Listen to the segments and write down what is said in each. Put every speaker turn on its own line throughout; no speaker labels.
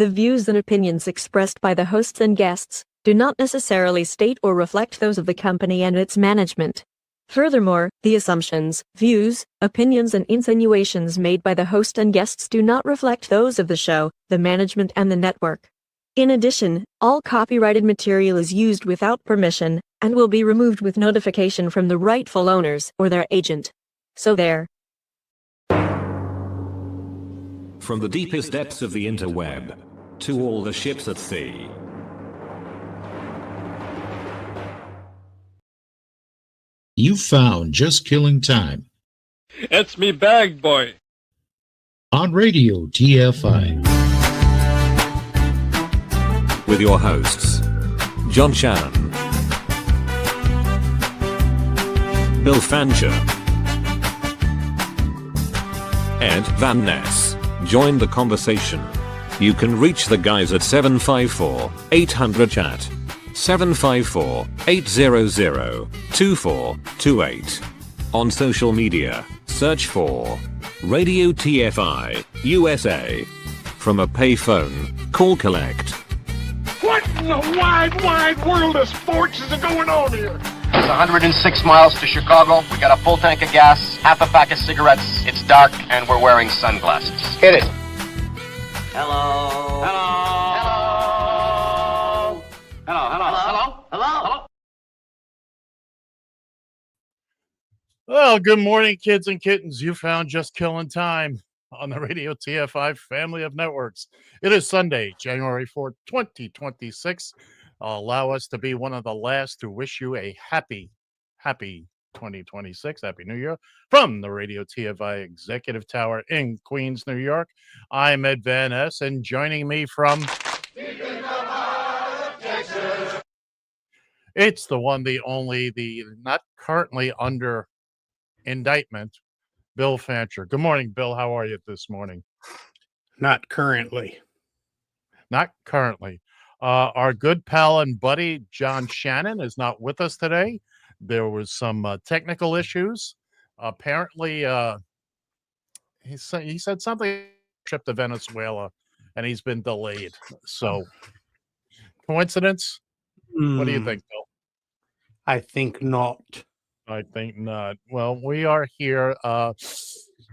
The views and opinions expressed by the hosts and guests do not necessarily state or reflect those of the company and its management. Furthermore, the assumptions, views, opinions and insinuations made by the host and guests do not reflect those of the show, the management and the network. In addition, all copyrighted material is used without permission and will be removed with notification from the rightful owners or their agent. So there.
From the deepest depths of the interweb to all the ships at sea.
You found Just Killing Time.
It's me bag, boy.
On Radio TFI.
With your hosts, John Shannon, Bill Fancher, Ed Van Ness. Join the conversation. You can reach the guys at 754-800-CHAT. 754-800-2428. On social media, search for Radio TFI USA. From a payphone, call collect.
What in the wide world of sports is going on here?
It's 106 miles to Chicago. We got a full tank of gas, half a pack of cigarettes. It's dark, and we're wearing sunglasses. Hit it.
Hello. Hello. Hello. Hello.
Well, good morning, kids and kittens. You found Just Killing Time on the Radio TFI family of networks. It is Sunday, January 4th, 2026. Allow us to be one of the last to wish you a happy 2026. Happy New Year from the Radio TFI Executive Tower in Queens, New York. I'm Ed Van Ness, and joining me from it's the one, the only, the not currently under indictment, Bill Fancher. Good morning, Bill. How are you this morning?
Not currently.
Not currently. Our good pal and buddy, John Shannon, is not with us today. There was some technical issues. Apparently, he said something trip to Venezuela, and he's been delayed. So, coincidence? What do you think, Bill?
I think not.
I think not. Well, we are here.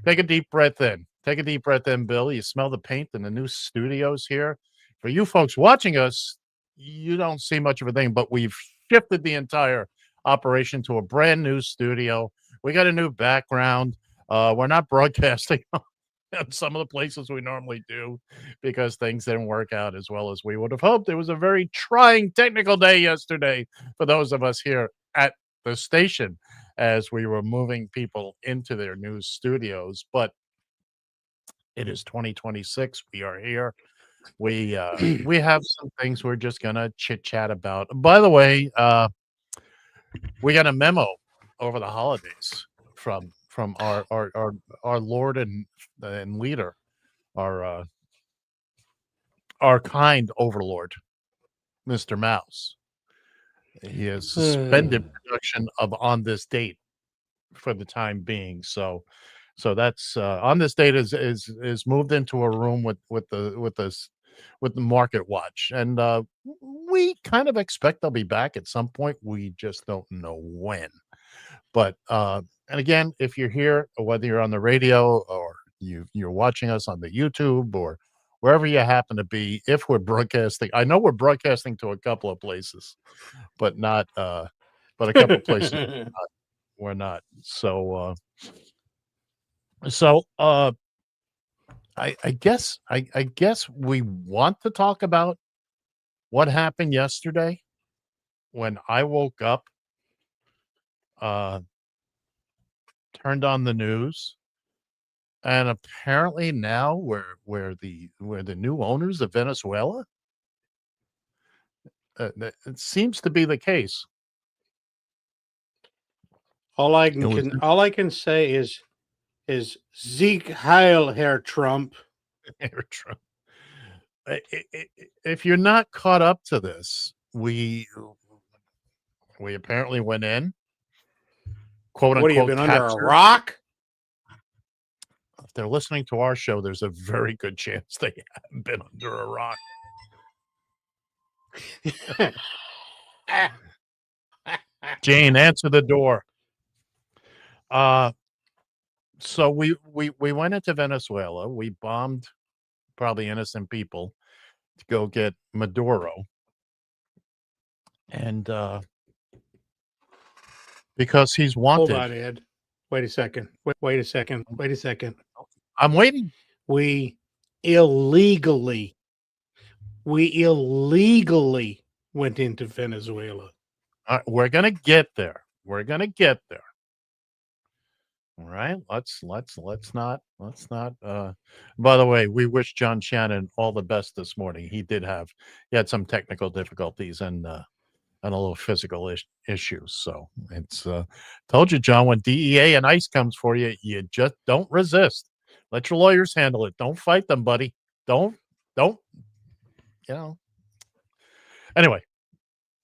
Take a deep breath in. Take a deep breath in, Bill. You smell the paint in the new studios here. For you folks watching us, you don't see much of a thing, but we've shifted the entire operation to a brand new studio. We got a new background. We're not broadcasting in some of the places we normally do because things didn't work out as well as we would have hoped. It was a very trying technical day yesterday for those of us here at the station as we were moving people into their new studios. But it is 2026. We are here. We have some things we're just gonna chit chat about. By the way, we got a memo over the holidays from our Lord and leader, our kind overlord, Mr. Mouse. He has suspended production of On This Date for the time being. So that's On This Date is moved into a room with the Market Watch, and we kind of expect they'll be back at some point. We just don't know when. But and again, if you're here, whether you're on the radio or you're watching us on the YouTube or wherever you happen to be, if we're broadcasting, I know we're broadcasting to a couple of places, but not but a couple of places we're not. So I guess we want to talk about what happened yesterday when I woke up, turned on the news, and apparently now we're the new owners of Venezuela. It seems to be the case.
All I can say is Sieg Heil, Herr Trump.
Herr Trump. If you're not caught up to this, we apparently went in, quote unquote.
What have you been under a rock?
they're listening to our show, there's a very good chance they haven't been under a rock. Jane, answer the door. So we went into Venezuela. We bombed probably innocent people to go get Maduro. And because he's
Hold
wanted.
on, Ed. Wait a second. Wait a second. Wait a second.
I'm waiting.
We illegally went into Venezuela.
We're gonna get there. We're gonna get there. All right. Let's not. By the way, we wish John Shannon all the best this morning. He had some technical difficulties and a little physical issues. So it's told you, John, when DEA and ICE comes for you, you just don't resist. Let your lawyers handle it. Don't fight them, buddy. Don't. Anyway,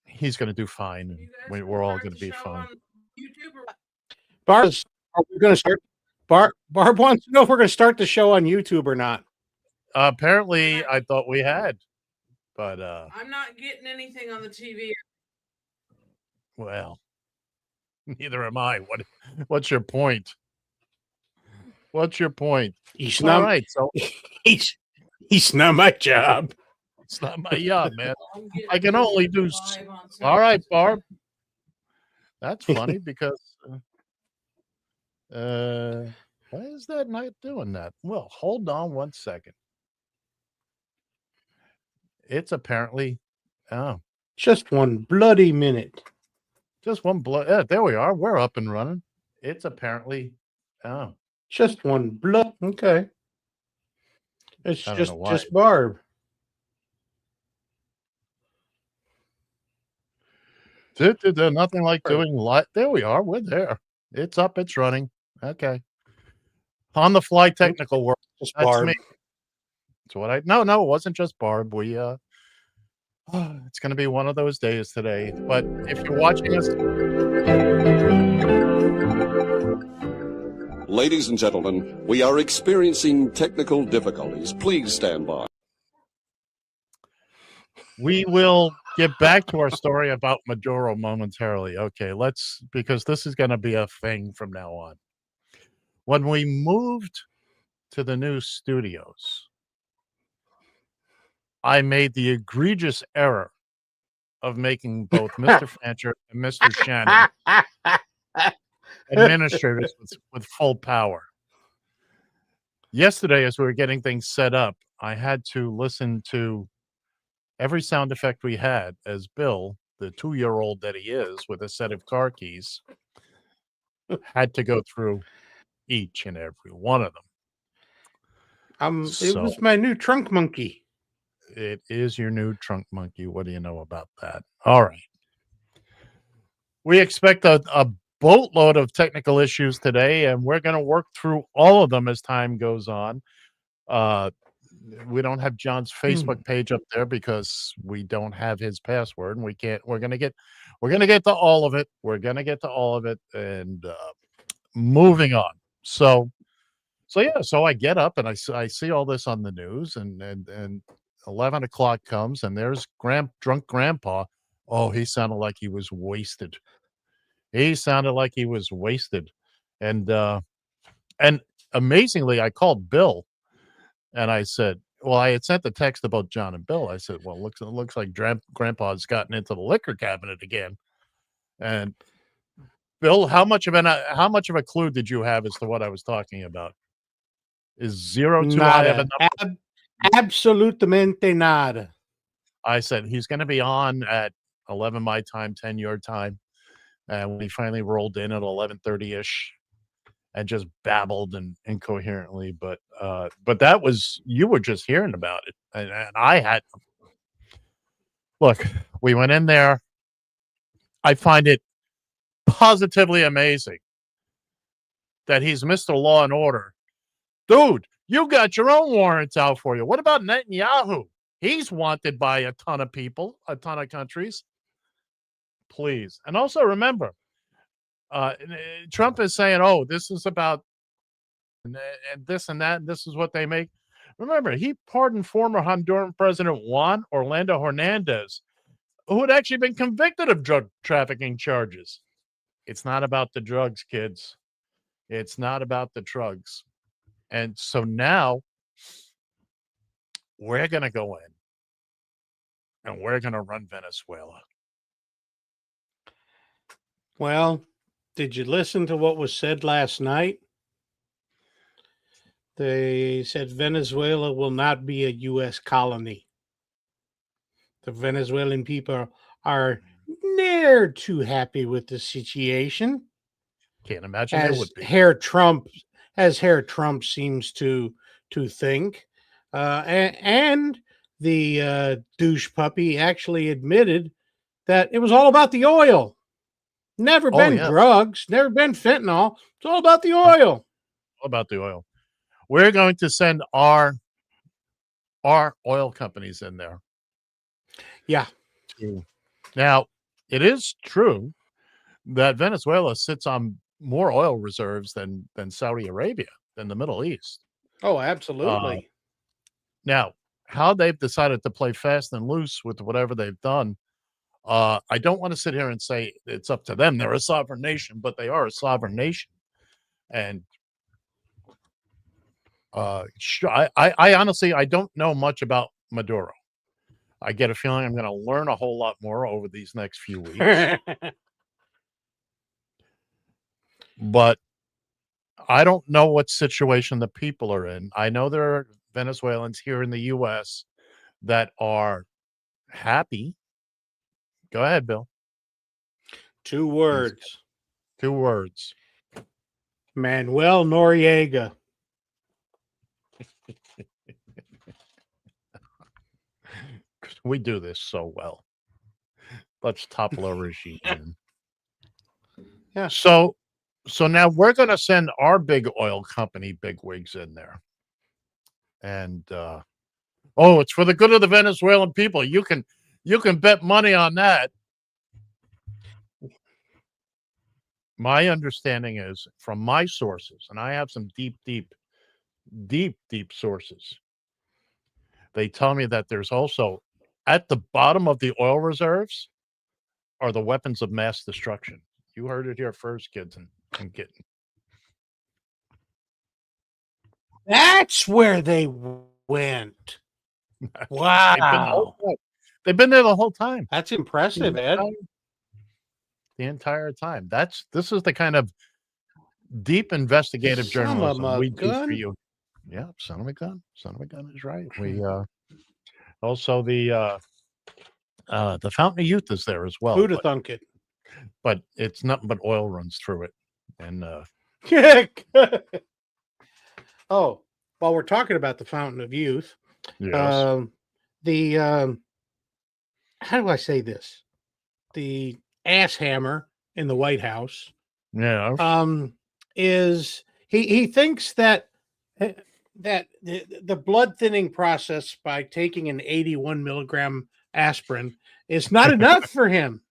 he's going to do fine. And we're all going to be fine.
Barb, are we going to start? Barb wants to know if we're going to start the show on YouTube or not.
Apparently, I thought we had, but
I'm not getting anything on the TV.
Well, neither am I. What's your point? What's your point?
He's
all
not
right. So
he's not my job.
It's not my job, man. I can only do. All right, Barb. That's funny because why is that not doing that? Well, hold on one second. It's apparently
just one bloody minute.
Just one blood. Yeah, there we are. We're up and running. It's apparently
just one blood. Okay. It's just Barb.
Nothing like doing live. There we are. We're there. It's up. It's running. Okay. On the fly technical work.
Just Barb.
Me. That's what No, it wasn't just Barb. We it's going to be one of those days today. But if you're watching us,
ladies and gentlemen, we are experiencing technical difficulties. Please stand by.
We will get back to our story about Maduro momentarily. Okay, because this is going to be a thing from now on. When we moved to the new studios, I made the egregious error of making both Mr. Fancher and Mr. Shannon administrators with full power. Yesterday, as we were getting things set up, I had to listen to every sound effect we had as Bill, the 2-year-old that he is with a set of car keys, had to go through each and every one of them.
It was my new trunk monkey.
It is your new trunk monkey. What do you know about that? All right. We expect a boatload of technical issues today, and we're going to work through all of them as time goes on. We don't have John's Facebook page up there because we don't have his password, and we're going to get to all of it. We're going to get to all of it, and moving on. So I get up and I see all this on the news, and 11 o'clock comes, and there's drunk grandpa. Oh, he sounded like he was wasted. And amazingly, I called Bill, and I said, well, I had sent the text about John and Bill. I said, well, it looks like grandpa's gotten into the liquor cabinet again. And Bill, how much of a clue did you have as to what I was talking about? Is 0 too high of a number?
Absolutamente nada.
I said he's going to be on at 11 my time, 10 your time, and when he finally rolled in at 11:30ish, and just babbled and incoherently. But that was, you were just hearing about it, and I had. Look, we went in there. I find it positively amazing that he's Mr. Law and Order. Dude, you got your own warrants out for you. What about Netanyahu? He's wanted by a ton of people, a ton of countries. Please. And also remember, Trump is saying, oh, this is about and this and that, and this is what they make. Remember, he pardoned former Honduran President Juan Orlando Hernandez, who had actually been convicted of drug trafficking charges. It's not about the drugs, kids. It's not about the drugs. And so now we're going to go in and we're going to run Venezuela.
Well, did you listen to what was said last night? They said Venezuela will not be a U.S. colony. The Venezuelan people are near too happy with the situation.
Can't imagine they would be.
As Herr Trump seems to think. And the douche puppy actually admitted that it was all about the oil. Never been drugs, never been fentanyl. It's all about the oil.
All about the oil. We're going to send our oil companies in there.
Yeah.
Now, it is true that Venezuela sits on more oil reserves than Saudi Arabia, than the Middle East.
Oh, absolutely.
Now, how they've decided to play fast and loose with whatever they've done, I don't want to sit here and say it's up to them. They're a sovereign nation, but they are a sovereign nation. And I honestly, I don't know much about Maduro. I get a feeling I'm going to learn a whole lot more over these next few weeks. But I don't know what situation the people are in. I know there are Venezuelans here in the U.S. that are happy. Go ahead, Bill.
2 words.
2 words.
Manuel Noriega.
We do this so well. Let's topple our regime.
Yeah.
So now we're going to send our big oil company bigwigs in there. And it's for the good of the Venezuelan people. You can bet money on that. My understanding is from my sources, and I have some deep sources. They tell me that there's also at the bottom of the oil reserves are the weapons of mass destruction. You heard it here first, kids and kittens.
That's where they went. Wow.
They've been there the whole time.
That's impressive, Ed.
The entire time. This is the kind of deep investigative journalism we do for you. Yeah, son of a gun. Son of a gun is right. We also the Fountain of Youth is there as well.
Who'd have thunk it?
But it's nothing but oil runs through it. And
oh, while we're talking about the Fountain of Youth,
yes.
How do I say this? The ass hammer in the White House.
Yeah.
Is he thinks that the blood thinning process by taking an 81 milligram aspirin is not enough for him.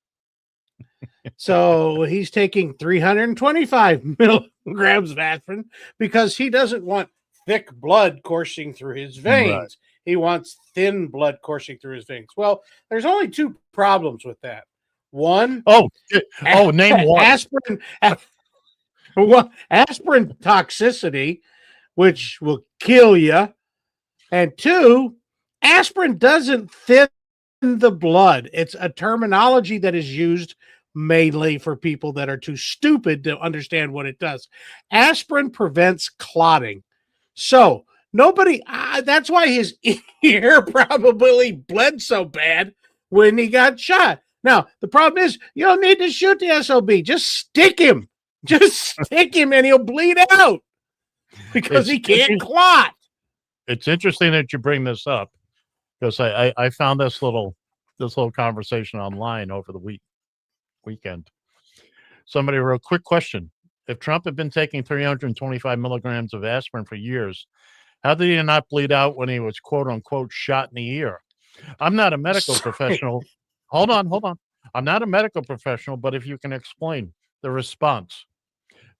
So he's taking 325 milligrams of aspirin because he doesn't want thick blood coursing through his veins. Right. He wants thin blood coursing through his veins. Well, there's only 2 problems with that. One,
name one.
Aspirin toxicity, which will kill you. And 2, aspirin doesn't thin the blood. It's a terminology that is used mainly for people that are too stupid to understand what it does. Aspirin prevents clotting. So that's why his ear probably bled so bad when he got shot. Now, the problem is you don't need to shoot the SOB. Just stick him. And he'll bleed out because he can't clot.
It's interesting that you bring this up because I found this little conversation online over the weekend. Somebody wrote, quick question. If Trump had been taking 325 milligrams of aspirin for years, how did he not bleed out when he was quote unquote shot in the ear? I'm not a medical professional. Hold on. I'm not a medical professional, but if you can explain the response.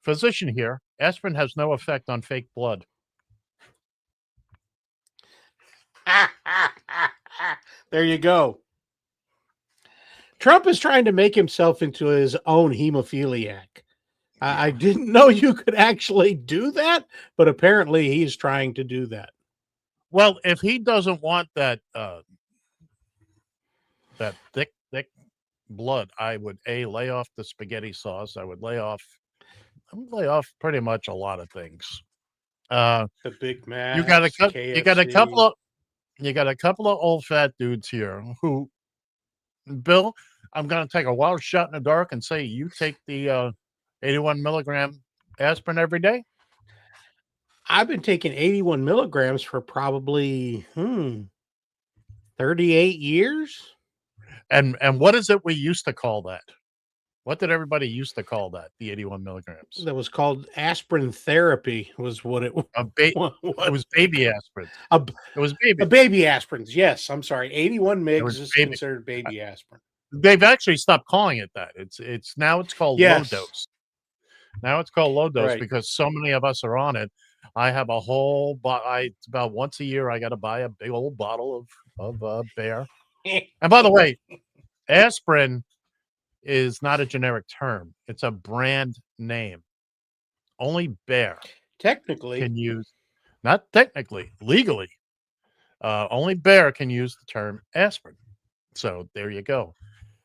physician here. Aspirin has no effect on fake blood.
There you go. Trump is trying to make himself into his own hemophiliac. I didn't know you could actually do that, but apparently he's trying to do that.
Well, if he doesn't want that that thick blood, I would lay off the spaghetti sauce. I would lay off pretty much a lot of things.
The Big Mac.
You got a couple of old fat dudes here who, Bill, I'm going to take a wild shot in the dark and say you take the 81 milligram aspirin every day.
I've been taking 81 milligrams for probably 38 years.
And what is it we used to call that? What did everybody used to call that? The 81 milligrams.
That was called aspirin therapy. Was what it was.
It was baby aspirin.
It
was baby.
Baby aspirins. Yes, I'm sorry. 81 mgs is considered baby aspirin.
They've actually stopped calling it that. It's now it's called low dose. Now it's called low dose because so many of us are on it. I have a whole about once a year I got to buy a big old bottle of Bear. And by the way, aspirin is not a generic term. It's a brand name. Only Bear
technically
can use, not technically, legally. Only Bear can use the term aspirin. So there you go.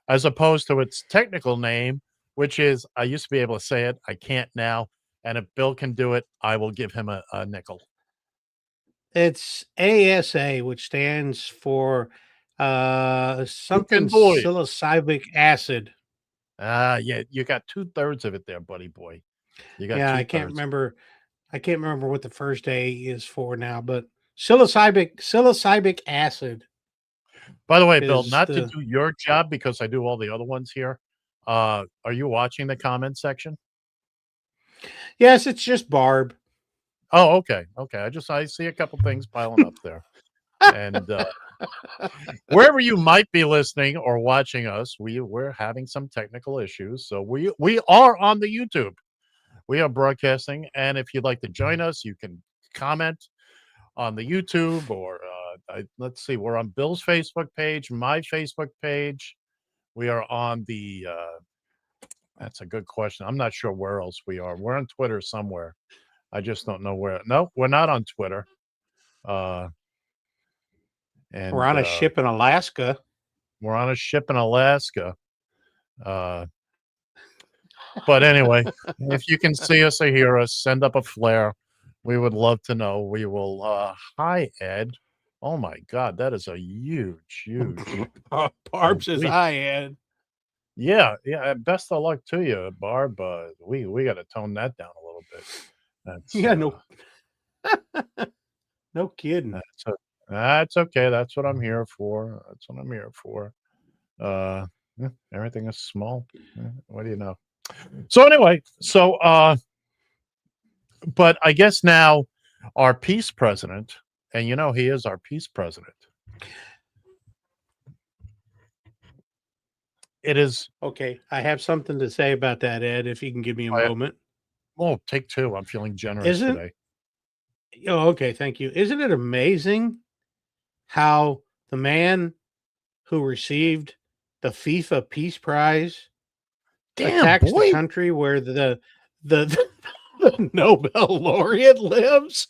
As opposed to its technical name, which is, I used to be able to say it, I can't now. And if Bill can do it, I will give him a nickel.
It's ASA, which stands for something psilocybin acid.
Yeah, you got 2/3 of it there, buddy boy. You got
I can't remember. I can't remember what the first A is for now, but psilocybin acid.
By the way, Bill, not to do your job because I do all the other ones here. Are you watching the comment section?
Yes, it's just Barb.
Oh, okay. I see a couple things piling up there. And wherever you might be listening or watching us, we're having some technical issues. So we are on the YouTube. We are broadcasting, and if you'd like to join us, you can comment on the YouTube or let's see, we're on Bill's Facebook page, my Facebook page. We are on the that's a good question. I'm not sure where else we are. We're on Twitter somewhere. I just don't know where. No, we're not on Twitter. And
we're on a ship in Alaska.
We're on a ship in Alaska. But anyway, if you can see us or hear us, send up a flare. We would love to know. We will. Hi, Ed. Oh my God, that is a huge.
Barb says hi, Ed.
Yeah. Best of luck to you, Barb. We got to tone that down a little bit.
No kidding.
That's okay. That's what I'm here for. Everything is small. What do you know? So anyway, but I guess now our peace president, and he is our peace president. It is
okay. I have something to say about that, Ed. If you can give me a moment.
Oh, take two. I'm feeling generous today.
Oh, okay. Thank you. Isn't it amazing how the man who received the FIFA Peace Prize attacks the country where the Nobel laureate lives?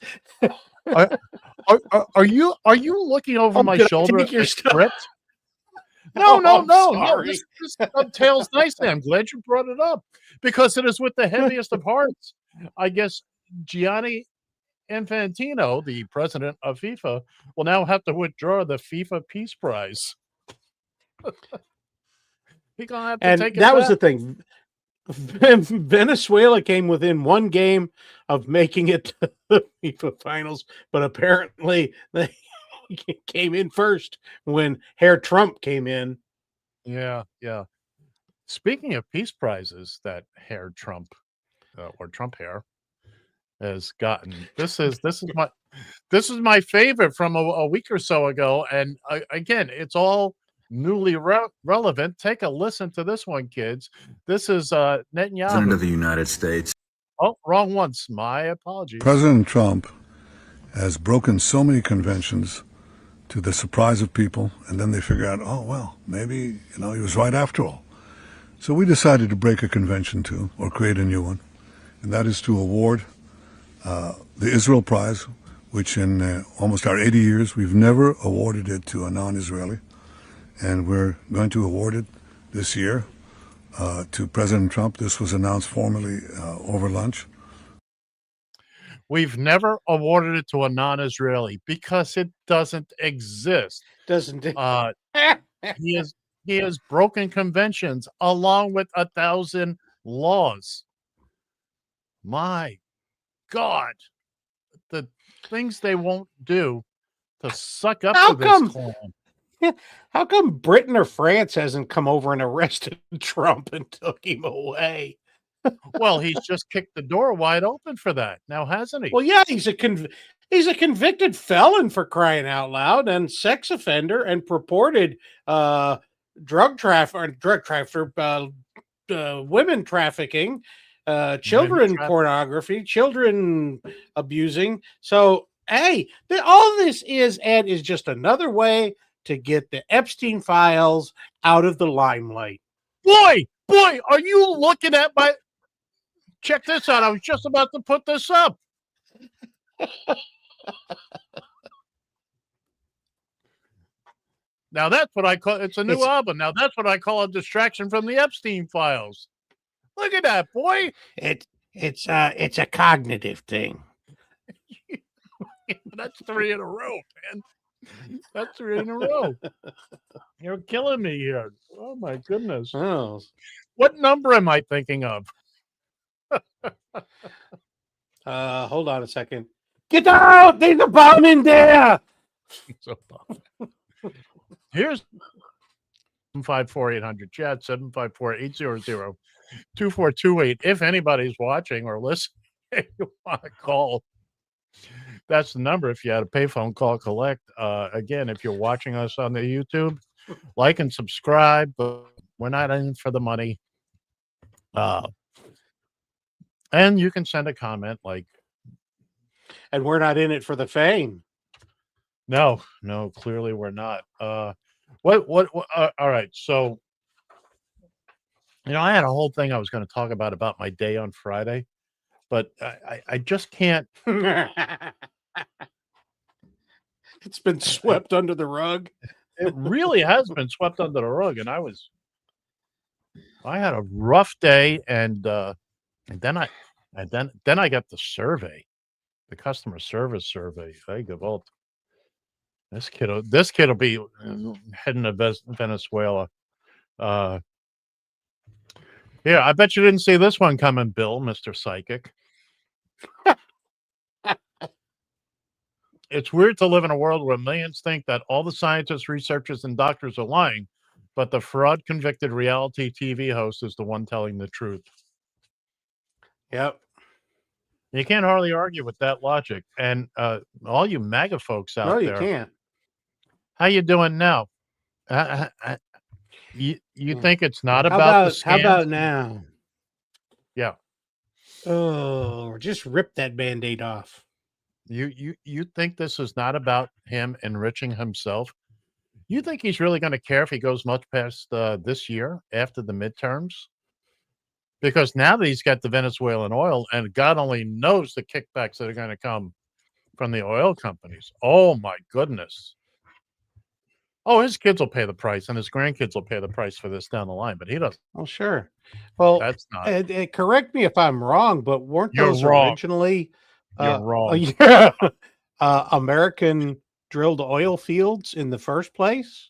Are you looking over my shoulder at your script? No. This dovetails nicely. I'm glad you brought it up because it is with the heaviest of hearts. I guess Gianni Infantino, the president of FIFA, will now have to withdraw the FIFA Peace Prize. He's gonna have to take it
that
back.
Was the thing. Venezuela came within one game of making it to the FIFA finals, but apparently they came in first when Herr Trump came in.
Yeah. Speaking of peace prizes that Herr Trump or Trump hair has gotten, this is my favorite from a week or so ago, and again, it's all newly relevant. Take a listen to this one, kids. This is Netanyahu.
President of the United States.
Oh, wrong once. My apologies.
President Trump has broken so many conventions to the surprise of people, and then they figure out, oh, well, maybe, he was right after all. So we decided to break a convention too, or create a new one, and that is to award the Israel Prize, which in almost our 80 years, we've never awarded it to a non-Israeli, and we're going to award it this year to President Trump. This was announced formally over lunch.
We've never awarded it to a non-Israeli because it doesn't exist.
Doesn't it?
He has broken conventions along with 1,000 laws. My God, the things they won't do to suck up to this clown.
How come Britain or France hasn't come over and arrested Trump and took him away?
Well, he's just kicked the door wide open for that now, hasn't he?
Well, yeah, he's a convicted felon, for crying out loud, and sex offender and purported drug trafficker, women trafficking, children pornography, children abusing. So, hey, all this is, Ed, is just another way to get the Epstein files out of the limelight.
Boy, are you looking at my... Check this out. I was just about to put this up. Now that's what I call... It's a new album. Now that's what I call a distraction from the Epstein files. Look at that, boy.
It's a cognitive thing.
That's 3 in a row, man. That's 3 in a row. You're killing me here. Oh my goodness.
Oh.
What number am I thinking of?
Hold on a second. Get out! There's a bomb in there.
Here's 754-800 chat 754-800-2428. If anybody's watching or listening, you want to call. That's the number. If you had a payphone, call collect. Again, if you're watching us on the YouTube, like and subscribe. But we're not in for the money. And you can send a comment like,
and we're not in it for the fame.
No, clearly we're not. What all right. So, I had a whole thing I was going to talk about my day on Friday, but I just can't.
It's been swept under the rug.
It really has been swept under the rug. And I had a rough day, and then I got the survey, the customer service survey. I gewalt. This kid will be heading to Venezuela. Yeah, I bet you didn't see this one coming, Bill, Mr. Psychic. It's weird to live in a world where millions think that all the scientists, researchers, and doctors are lying, but the fraud-convicted reality TV host is the one telling the truth.
Yep.
You can't hardly argue with that logic. And all you MAGA folks out there.
No, you can't.
How you doing now? You think it's not about the scams?
How about now?
Yeah.
Oh, just rip that Band-Aid off.
You think this is not about him enriching himself? You think he's really going to care if he goes much past this year after the midterms? Because now that he's got the Venezuelan oil, and God only knows the kickbacks that are going to come from the oil companies. Oh, my goodness. Oh, his kids will pay the price, and his grandkids will pay the price for this down the line, but he doesn't.
Oh, sure. Well,
that's not.
Correct me if I'm wrong, but weren't those originally
You're wrong.
American drilled oil fields in the first place?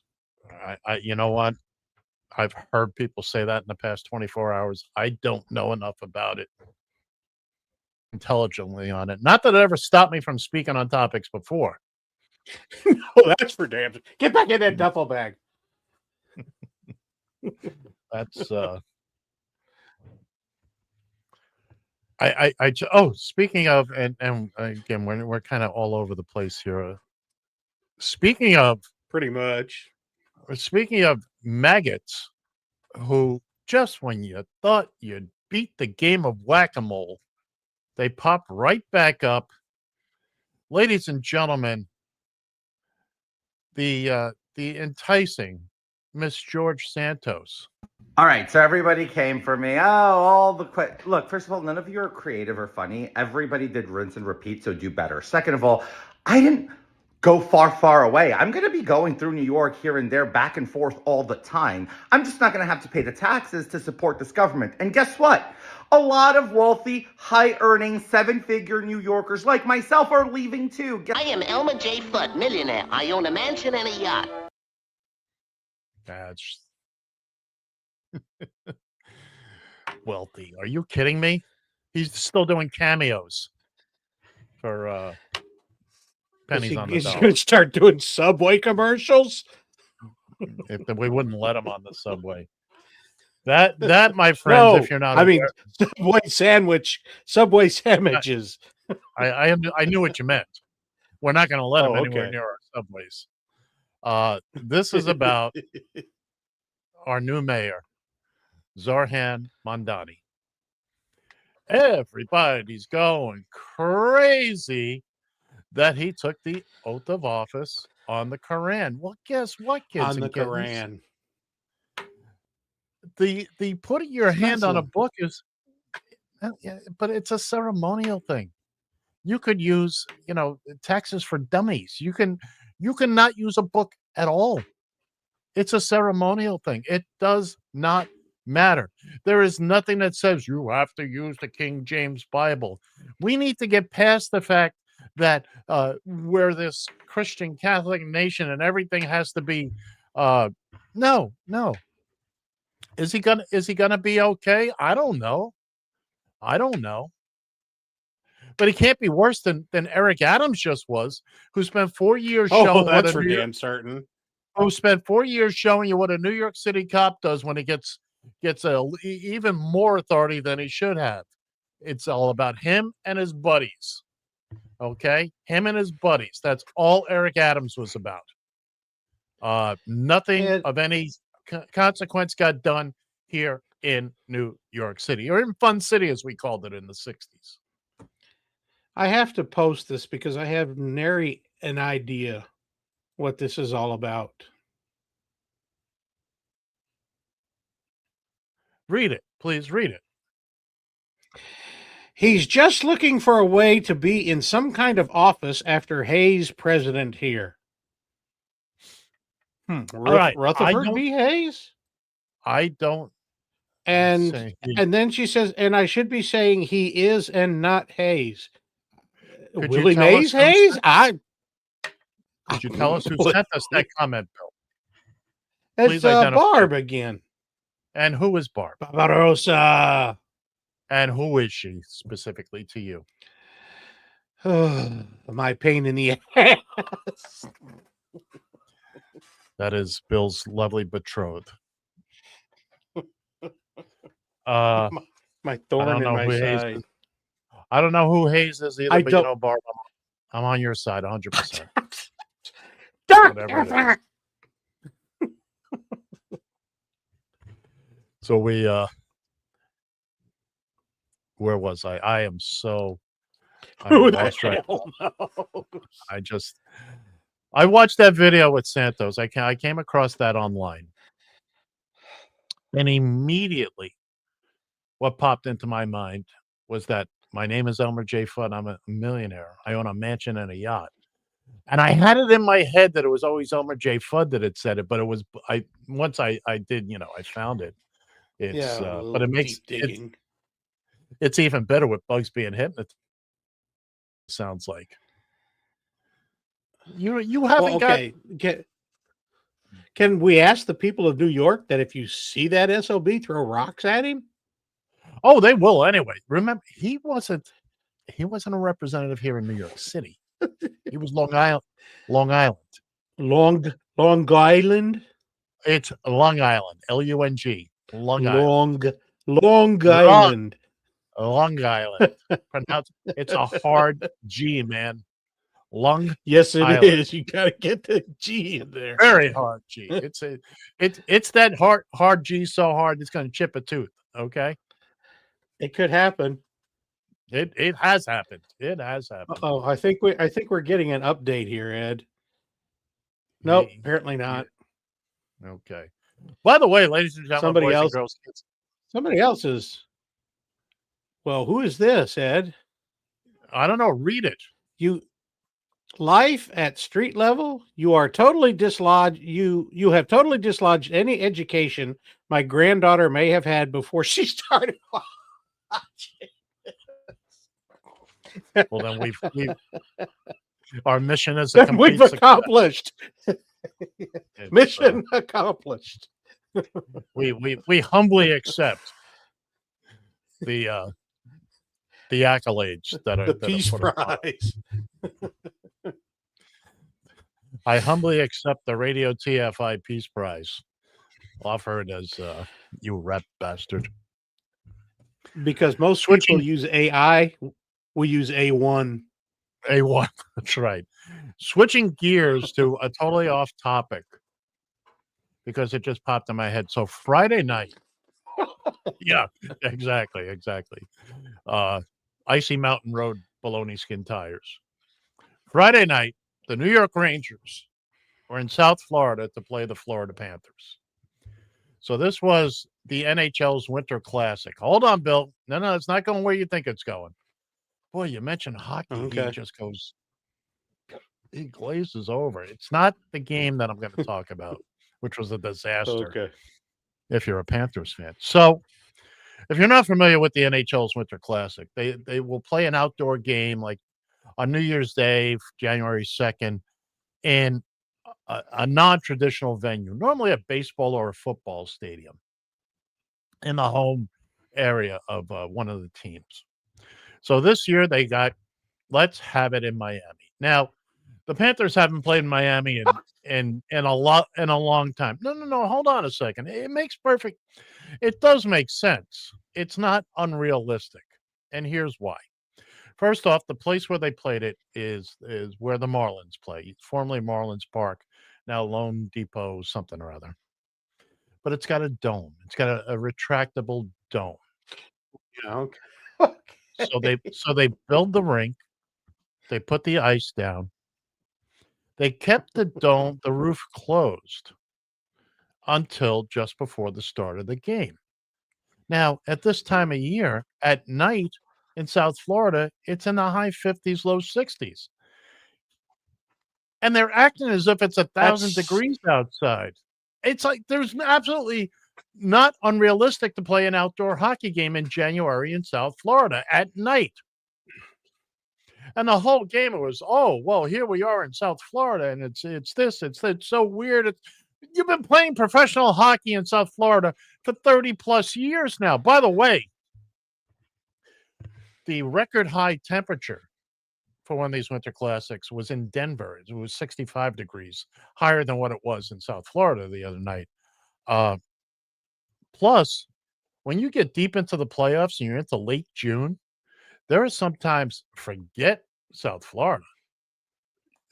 You know what? I've heard people say that in the past 24 hours. I don't know enough about it intelligently on it. Not that it ever stopped me from speaking on topics before.
No, that's for damn. Get back in that duffel bag.
That's speaking of, and again, we're kind of all over the place here. Speaking of,
pretty much.
Speaking of maggots, who just when you thought you'd beat the game of whack-a-mole, they pop right back up. Ladies and gentlemen, the enticing Miss George Santos.
All right, so everybody came for me. Oh, all the look. First of all, none of you are creative or funny. Everybody did rinse and repeat, so do better. Second of all, I didn't go far away. I'm going to be going through New York here and there, back and forth all the time. I'm just not going to have to pay the taxes to support this government. And guess what? A lot of wealthy, high-earning, seven-figure New Yorkers like myself are leaving too.
I am Elmer J. Fudd, millionaire. I own a mansion and a yacht.
That's wealthy. Are you kidding me? He's still doing cameos for pennies on the
He's
dollar.
going to start doing Subway commercials.
If we wouldn't let him on the subway. That, my friends,
No,
if you're not,
I mean Subway sandwiches.
I knew what you meant. We're not going to let him anywhere
okay.
near our subways. This is about our new mayor, Zarhan Mandani. Everybody's going crazy that he took the oath of office on the Quran. Well, guess what, kids
On
and
the
kittens?
Quran.
The putting your hand on a
Muslim.
book is, but it's a ceremonial thing. You could use, taxes for dummies. You can not use a book at all. It's a ceremonial thing. It does not matter. There is nothing that says you have to use the King James Bible. We need to get past the fact that we're this Christian Catholic nation and everything has to be no. Is he gonna be okay? I don't know. But he can't be worse than Eric Adams just was, who spent 4 years showing
that's for damn certain.
Who spent 4 years showing you what a New York City cop does when he gets even more authority than he should have. It's all about him and his buddies. Okay? Him and his buddies. That's all Eric Adams was about. Nothing of any consequence got done here in New York City, or in Fun City, as we called it in the 60s.
I have to post this because I have nary an idea what this is all about.
Read it. Please read it.
He's just looking for a way to be in some kind of office after Hayes president here.
All right.
Rutherford B. Hayes?
I don't.
And then she says, and I should be saying he is and not Hayes.
Could
Willie Mays Hayes?
Could you tell us who sent us that comment, Bill?
It's Barb again.
And who is Barb?
Barbarossa.
And who is she specifically to you?
My pain in the ass.
That is Bill's lovely betrothed.
My thorn in my side.
I don't know who Hayes is either, but
don't.
you know, Barb, I'm on your side 100%.
Whatever.
So we, where was I? I am so.
Who the hell knows?
I watched that video with Santos. I came across that online, and immediately, what popped into my mind was that my name is Elmer J. Fudd. I'm a millionaire. I own a mansion and a yacht. And I had it in my head that it was always Elmer J. Fudd that had said it, but it was once I did, I found it. It's but it makes it's even better with Bugs being hypnotized. Sounds like you haven't got.
Can we ask the people of New York that if you see that SOB, throw rocks at him?
Oh, they will anyway. Remember, he wasn't a representative here in New York City. He was Long Island. Long Island. It's Long Island. L-U-N-G. Long Island.
Long Island.
Long Island. It's a hard G, man.
Yes, it
Island.
is. You gotta get the G in there.
Very hard G. It's that hard G so hard it's gonna chip a tooth. Okay.
It could happen.
It has happened. It has happened.
Oh, I think we're getting an update here, Ed. Nope, apparently not.
Okay. By the way, ladies and gentlemen,
Somebody
boys
else.
and girls, kids,
Somebody else is. Well, who is this, Ed?
I don't know. Read it.
You life at street level. You are totally dislodged. You have totally dislodged any education my granddaughter may have had before she started watching.
Well, then we've our mission is
Then we've accomplished. Mission accomplished.
We humbly accept the accolades that are
The
that are
Peace
put upon us.
Prize.
I humbly accept the Radio TFI Peace Prize, offered as you rep bastard.
Because most people use AI, we use A1.
A1, that's right. Switching gears to a totally off topic because it just popped in my head. So Friday night, yeah, exactly. Icy Mountain Road baloney skin tires. Friday night, the New York Rangers were in South Florida to play the Florida Panthers. So this was the NHL's Winter Classic. Hold on, Bill. No, it's not going where you think it's going. Boy, you mentioned hockey.
Okay.
He just goes, he glazes over. It's not the game that I'm going to talk about, which was a disaster.
Okay.
If you're a Panthers fan. So if you're not familiar with the NHL's Winter Classic, they will play an outdoor game like on New Year's Day, January 2nd, in a non-traditional venue, normally a baseball or a football stadium in the home area of one of the teams. So this year they got, let's have it in Miami. Now, the Panthers haven't played in Miami in a long time. No, hold on a second. It does make sense. It's not unrealistic. And here's why. First off, the place where they played it is where the Marlins play, formerly Marlins Park, now Lone Depot something or other. But it's got a dome. It's got a retractable dome.
Yeah, okay.
So they build the rink. They put the ice down. They kept the dome, the roof closed until just before the start of the game. Now, at this time of year, at night in South Florida, it's in the high 50s, low 60s. And they're acting as if it's 1,000 degrees outside. It's like there's absolutely not unrealistic to play an outdoor hockey game in January in South Florida at night. And the whole game, it was, oh, well, here we are in South Florida, and it's so weird. You've been playing professional hockey in South Florida for 30 plus years now. By the way, the record high temperature for one of these Winter Classics was in Denver. It was 65 degrees, higher than what it was in South Florida the other night. Plus, when you get deep into the playoffs and you're into late June, there are sometimes, forget South Florida.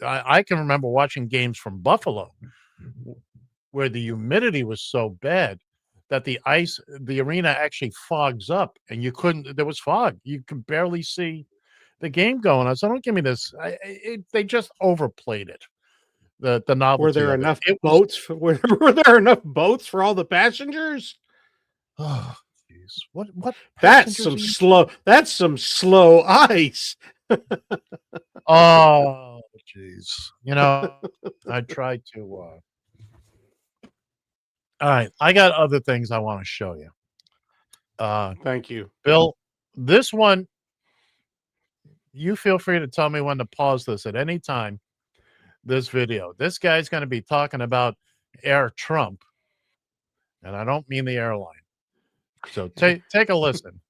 I can remember watching games from Buffalo where the humidity was so bad that the arena actually fogs up and there was fog. You could barely see the game going on. So don't give me this. They just overplayed it. The novelty.
Were there enough boats? Were there enough boats for all the passengers?
Oh, jeez. What?
That's some slow ice.
Oh, jeez. I tried to. All right, I got other things I want to show you.
Thank you,
Bill. This one, you feel free to tell me when to pause this at any time. This video. This guy's going to be talking about Air Trump, and I don't mean the airline. So take a listen.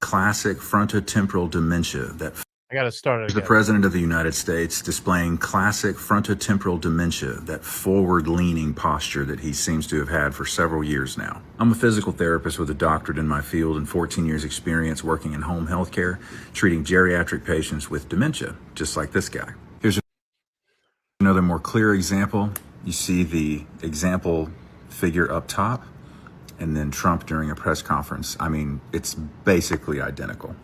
Classic frontotemporal dementia that
I got to start it again.
The President of the United States displaying classic frontotemporal dementia, that forward-leaning posture that he seems to have had for several years now. I'm a physical therapist with a doctorate in my field and 14 years experience working in home health care, treating geriatric patients with dementia, just like this guy. Here's another more clear example. You see the example figure up top. and then Trump during a press conference. I mean, it's basically identical.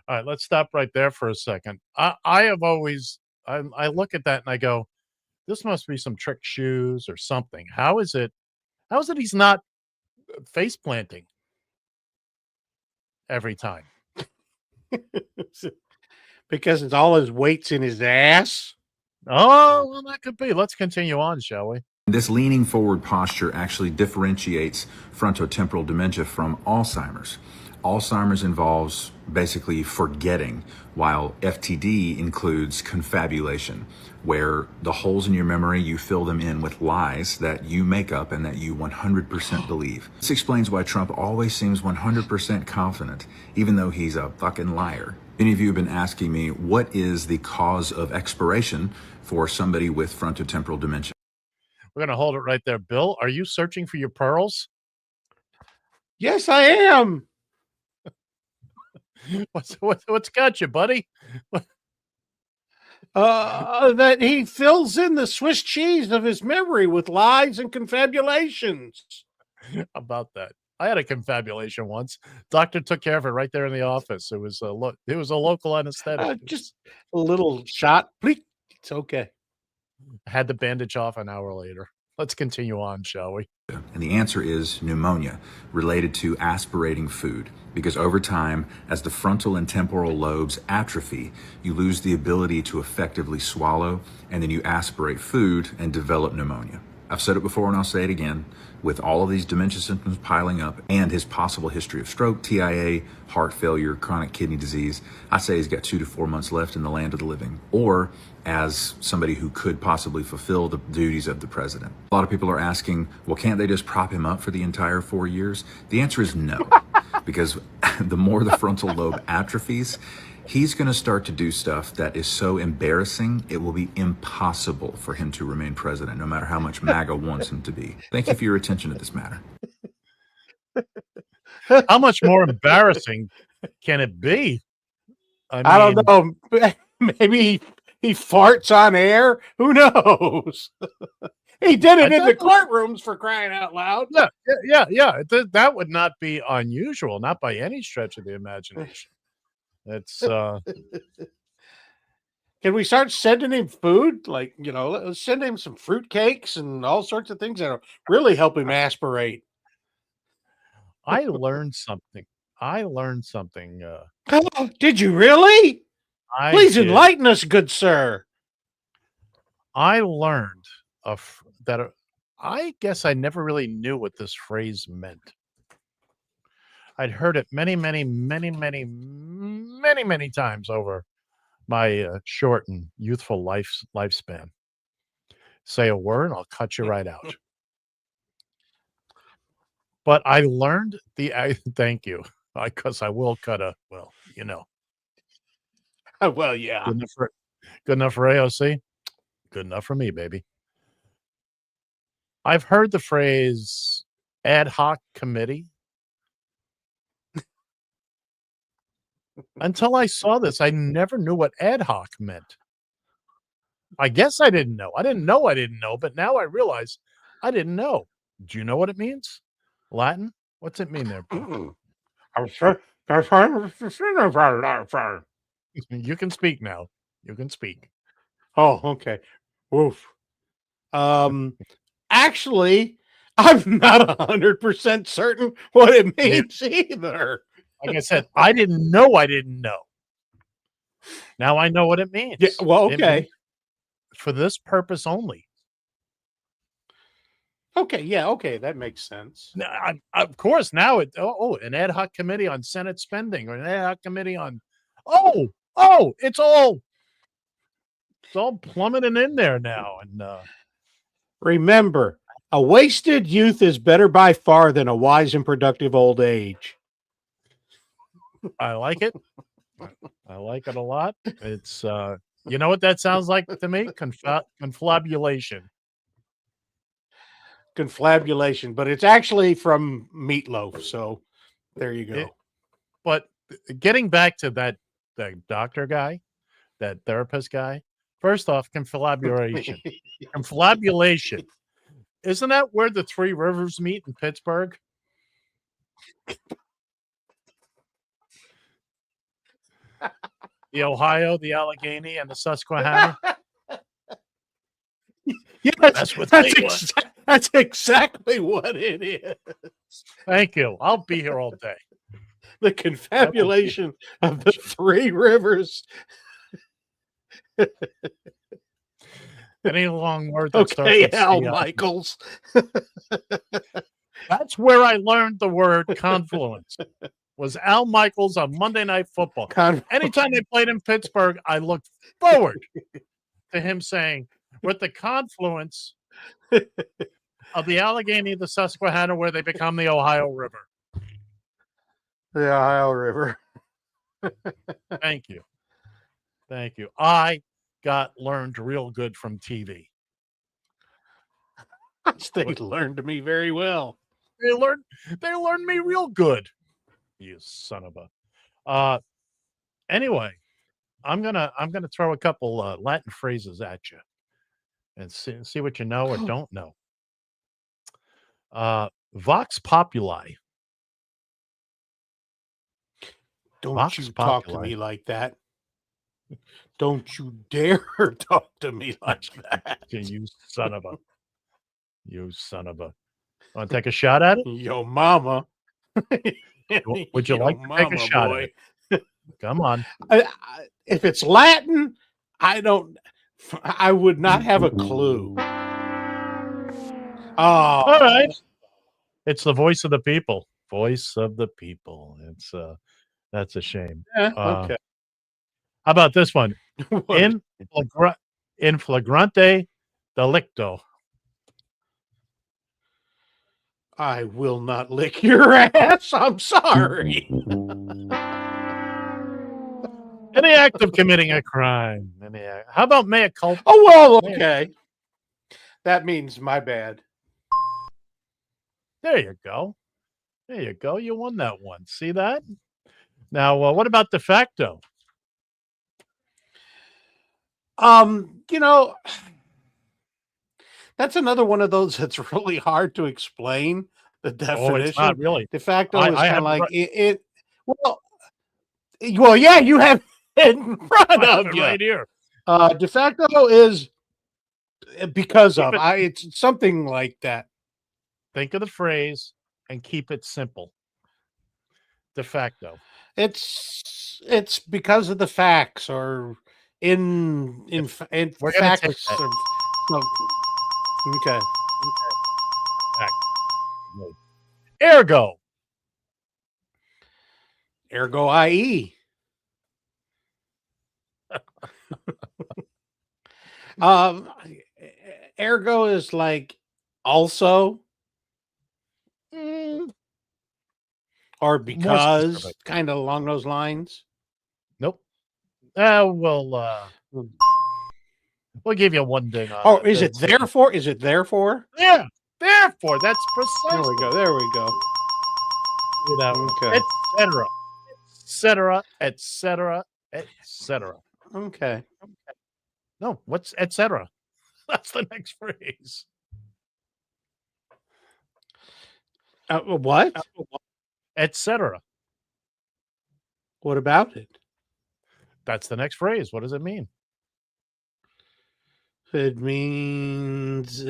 All right, let's stop right there for a second. I have always, I look at that and I go, this must be some trick shoes or something. How is it he's not face planting every time?
Because it's all his weight's in his ass.
Oh, well, that could be. Let's continue on, shall we?
This leaning forward posture actually differentiates frontotemporal dementia from Alzheimer's. Alzheimer's involves basically forgetting, while FTD includes confabulation, where the holes in your memory, you fill them in with lies that you make up and that you 100% believe. This explains why Trump always seems 100% confident, even though he's a fucking liar. Many of you have been asking me, what is the cause of expiration for somebody with frontotemporal dementia?
We're going to hold it right there. Bill, are you searching for your pearls?
Yes, I am.
What's got you, buddy?
That he fills in the Swiss cheese of his memory with lies and confabulations.
About that. I had a confabulation once. Doctor took care of it right there in the office. It was a local anesthetic.
Just a little shot. Bleep. It's okay.
I had the bandage off an hour later. Let's continue on, shall we?
And the answer is pneumonia, related to aspirating food. Because over time, as the frontal and temporal lobes atrophy, you lose the ability to effectively swallow, and then you aspirate food and develop pneumonia. I've said it before and I'll say it again. With all of these dementia symptoms piling up and his possible history of stroke, TIA, heart failure, chronic kidney disease, I say he's got 2 to 4 months left in the land of the living, or as somebody who could possibly fulfill the duties of the president. A lot of people are asking, well, can't they just prop him up for the entire 4 years? The answer is no, because the more the frontal lobe atrophies, he's going to start to do stuff that is so embarrassing, it will be impossible for him to remain president, no matter how much MAGA wants him to be. Thank you for your attention to this matter.
How much more embarrassing can it be?
I don't know. Maybe he farts on air. Who knows? He did it in the courtrooms, for crying out loud.
Yeah. That would not be unusual, not by any stretch of the imagination. It's
Can we start sending him food? Like, let's send him some fruitcakes and all sorts of things that'll really help him aspirate.
I learned something.
Did you really? Please
did.
enlighten us, good sir.
I learned that I guess I never really knew what this phrase meant. I'd heard it many times over my short and youthful lifespan. Say a word, I'll cut you right out. But I learned thank you, because I will cut
Well, yeah.
Good enough for AOC. Good enough for me, baby. I've heard the phrase ad hoc committee. Until I saw this, I never knew what ad hoc meant. I guess I didn't know. I didn't know, but now I realize I didn't know. Do you know what it means? Latin? What's it mean there? You can speak now. You can speak.
Oh, okay. Oof. Actually, I'm not 100% certain what it means either.
Like I said, I didn't know. Now I know what it means.
Yeah, well, okay.
For this purpose only.
Okay, yeah, okay, that makes sense.
Now, of course, now an ad hoc committee on Senate spending, or an ad hoc committee on it's all plummeting in there now. And
remember, a wasted youth is better by far than a wise and productive old age.
I like it. I like it a lot. It's you know what that sounds like to me? Confabulation.
Confabulation, but it's actually from Meatloaf. So there you go.
But getting back to that doctor guy, that therapist guy. First off, confabulation. Confabulation Isn't that where the three rivers meet in Pittsburgh? The Ohio, the Allegheny, and the Susquehanna.
Yes,
That's what
that's,
they was.
that's exactly what it is.
Thank you. I'll be here all day.
The confabulation of the three rivers.
Any long word that starts
Okay,
with
Al
C.
Michaels.
That's where I learned the word confluence. Was Al Michaels on Monday Night Football. Anytime they played in Pittsburgh, I looked forward to him saying, with the confluence of the Allegheny, the Susquehanna, where they become the Ohio River.
The Ohio River.
Thank you. Thank you. I got learned real good from TV.
They learned me very well.
They learned me real good. You son of a. Anyway, I'm gonna throw a couple Latin phrases at you, and see what you know or don't know. Vox populi.
Don't
Vox
you talk to
populi.
me like that. Don't you dare talk to me like that.
You son of a. You son of a. Want to take a shot at it?
Yo, mama.
Would you
Yo,
like to take a shot
boy.
at it? Come on.
If it's Latin, I would not have a clue. Oh,
all right. It's the voice of the people. Voice of the people. It's that's a shame.
yeah, okay.
How about this one? In flagrante delicto.
I will not lick your ass. I'm sorry.
Any act of committing a crime. How about mea culpa?
Oh, well, okay. That means my bad.
There you go. There you go. You won that one. See that? Now, what about de facto?
You know, that's another one of those that's really hard to explain. The definition.
Oh, it's not really.
De facto
I
is kind
have
of like
it
well, yeah, you have it in front of you
right here.
De facto is because of. It's something like that.
Think of the phrase and keep it simple. De facto.
It's because of the facts or in
We're gonna take
facts.
that.
Okay.
Ergo.
Ergo, i.e. Ergo is like also or because, kind of along those lines.
Nope. We'll give you one ding on
Oh,
it.
is it therefore? Is it therefore?
Yeah, therefore. That's precisely.
There we go. There we go.
Okay. Etc. Etc. Etc.
Okay.
No, what's etc. That's the next phrase.
What?
Etc.
What about it?
That's the next phrase. What does it mean?
It means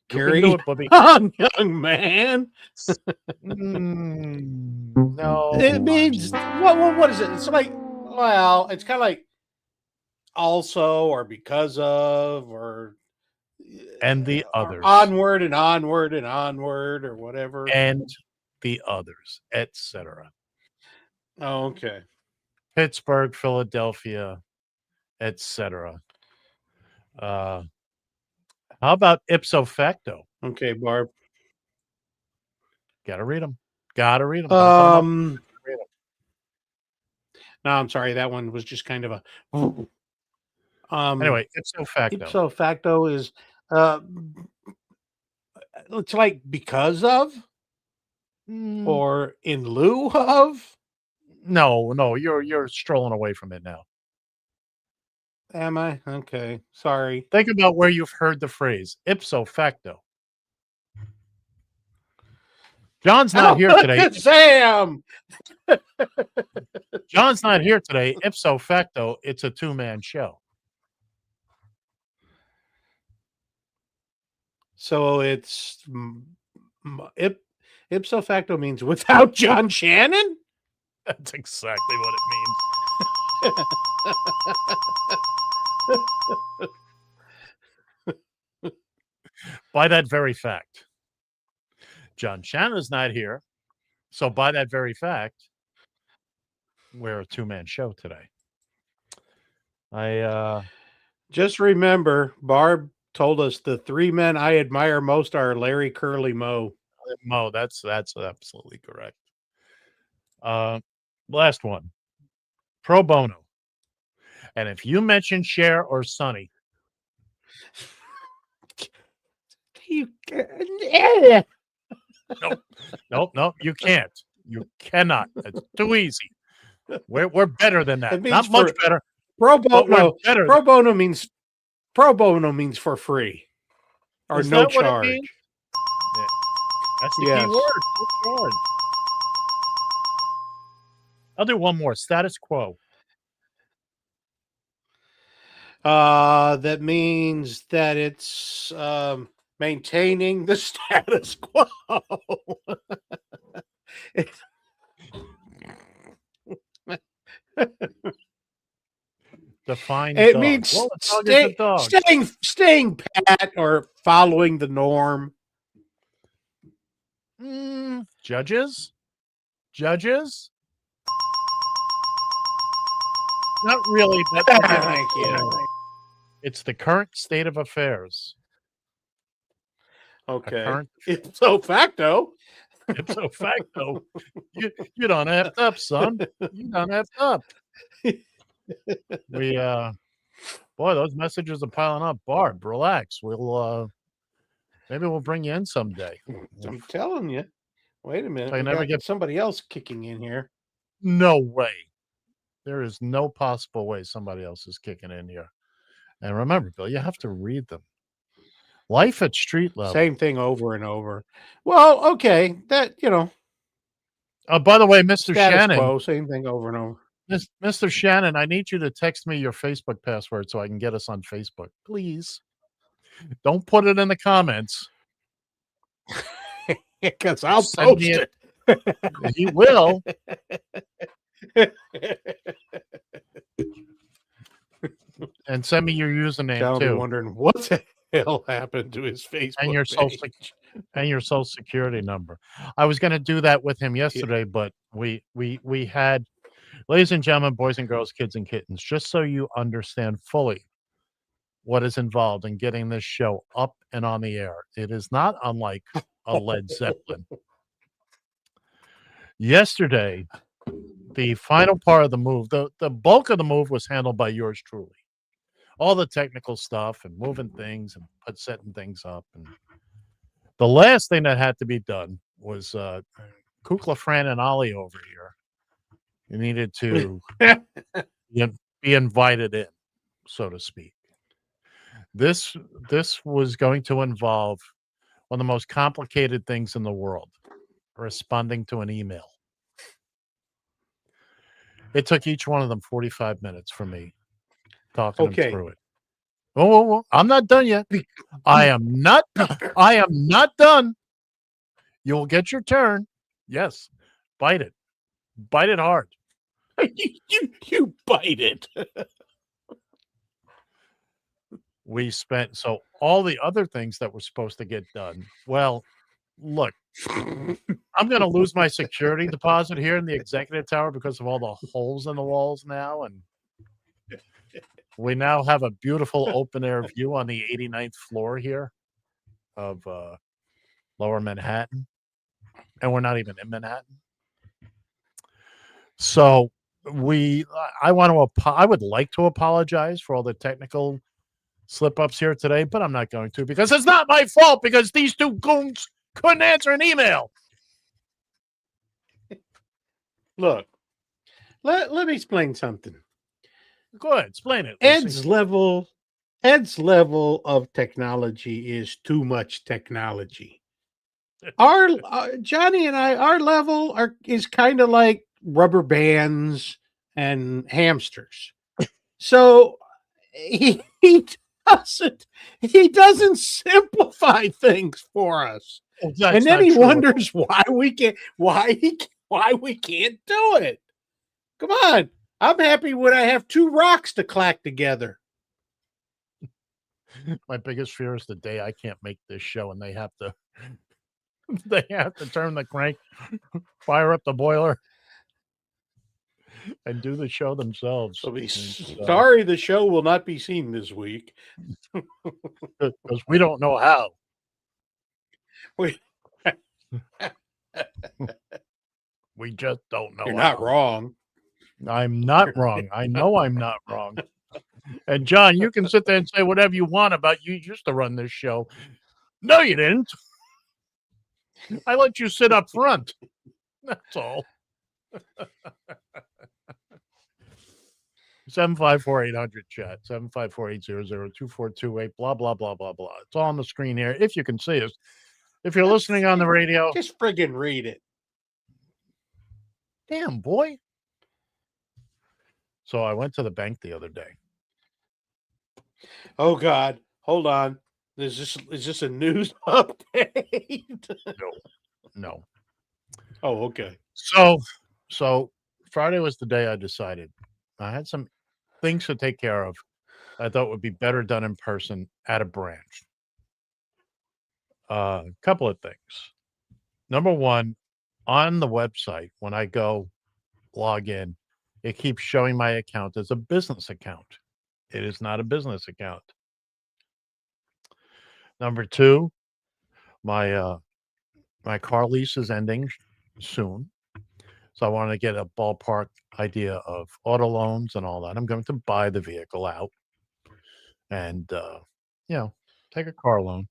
carry
on, young man.
No.
It means what is it? It's like, well, it's kind of like also or because of or
and the others.
Onward and onward and onward or whatever.
And the others, etc.
Oh, okay.
Pittsburgh, Philadelphia, etc. How about ipso facto?
Okay, Barb.
Gotta read them. Gotta read them.
No, I'm sorry. That one was just kind of a.
Anyway, ipso facto.
Ipso facto is it's like because of or in lieu of.
No, you're strolling away from it now.
Am I? Okay. Sorry.
Think about where you've heard the phrase ipso facto. John's not here
Look
today.
at Sam.
John's not here today. Ipso facto, it's a two-man show.
So it's ipso facto means without John Shannon?
That's exactly what it means. By that very fact. John Shannon's not here. So by that very fact, we're a two-man show today. I
just remember Barb told us the three men I admire most are Larry, Curly, Moe.
Moe, that's absolutely correct. Last one. Pro bono. And if you mention Cher or Sonny,
you
nope, you can't. You cannot. It's too easy. We're better than that. Not much better.
Pro bono.
Better.
Pro bono means for free or
Is
no
that what it
charge.
means? Yeah. That's the
Yes.
key word. No charge. I'll do one more. Status quo.
That means that it's maintaining the status quo.
Define
It
dog.
means
Well, a dog is a dog.
staying pat or following the norm.
Judges? Not really, but
Thank you.
it's the current state of affairs.
Okay.
Current
Ipso facto.
Ipso facto. You done effed up, son. You done effed up. We boy, those messages are piling up. Barb, relax. We'll maybe we'll bring you in someday.
I'm telling you. Wait a minute.
I
We
never
got
get
somebody else kicking in here.
No way. There is no possible way somebody else is kicking in here. And remember, Bill, you have to read them. Life at street level.
Same thing over and over. Well, okay. That,
By the way, Mr.
status
Shannon.
quo, same thing over and over.
Mr. Shannon, I need you to text me your Facebook password so I can get us on Facebook. Please. Don't put it in the comments.
Because I'll
Send
post
me
it.
He will. And send me your username
I'll be
too.
wondering what the hell happened to his Facebook
And your social security number. I was going to do that with him yesterday, but we had, ladies and gentlemen, boys and girls, kids and kittens, just so you understand fully what is involved in getting this show up and on the air. It is not unlike a Led Zeppelin. Yesterday, the final part of the move, the bulk of the move was handled by yours truly. All the technical stuff and moving things and setting things up. And the last thing that had to be done was Kukla, Fran, and Ollie over here. You needed to be invited in, so to speak. This was going to involve one of the most complicated things in the world, responding to an email. It took each one of them 45 minutes for me talking them through it. Oh, I'm not done yet. I am not done. You'll get your turn. Yes. Bite it. Bite it hard.
you bite it.
We spent all the other things that were supposed to get done. Well, look, I'm going to lose my security deposit here in the executive tower because of all the holes in the walls now. And we now have a beautiful open air view on the 89th floor here of Lower Manhattan. And we're not even in Manhattan. So I would like to apologize for all the technical slip-ups here today, but I'm not going to because it's not my fault because these two goons couldn't answer an email.
Look, let me explain something.
Go ahead, explain it. Lucy.
Ed's level of technology is too much technology. Our Johnny and I, our level is kind of like rubber bands and hamsters. So he doesn't simplify things for us.
Oh, that's
And then
not
he
true at all.
wonders why we can't do it. Come on. I'm happy when I have two rocks to clack together.
My biggest fear is the day I can't make this show and they have to turn the crank, fire up the boiler, and do the show themselves.
So sorry, the show will not be seen this week.
Because we don't know how.
We
just don't know.
You're not wrong.
I'm not wrong. I know I'm not wrong. And John, you can sit there and say whatever you want about you used to run this show. No, you didn't. I let you sit up front. That's all. 754-800 chat, 754-800-2428, blah, blah, blah, blah, blah. It's all on the screen here. If you can see us. If you're listening on the radio,
just friggin' read it.
Damn, boy. So I went to the bank the other day.
Oh God, hold on. Is this a news update?
No.
Oh, okay.
So Friday was the day I decided I had some things to take care of. I thought would be better done in person at a branch. A couple of things. Number one, on the website, when I go log in, it keeps showing my account as a business account. It is not a business account. Number two, my car lease is ending soon. So I want to get a ballpark idea of auto loans and all that. I'm going to buy the vehicle out and, take a car loan.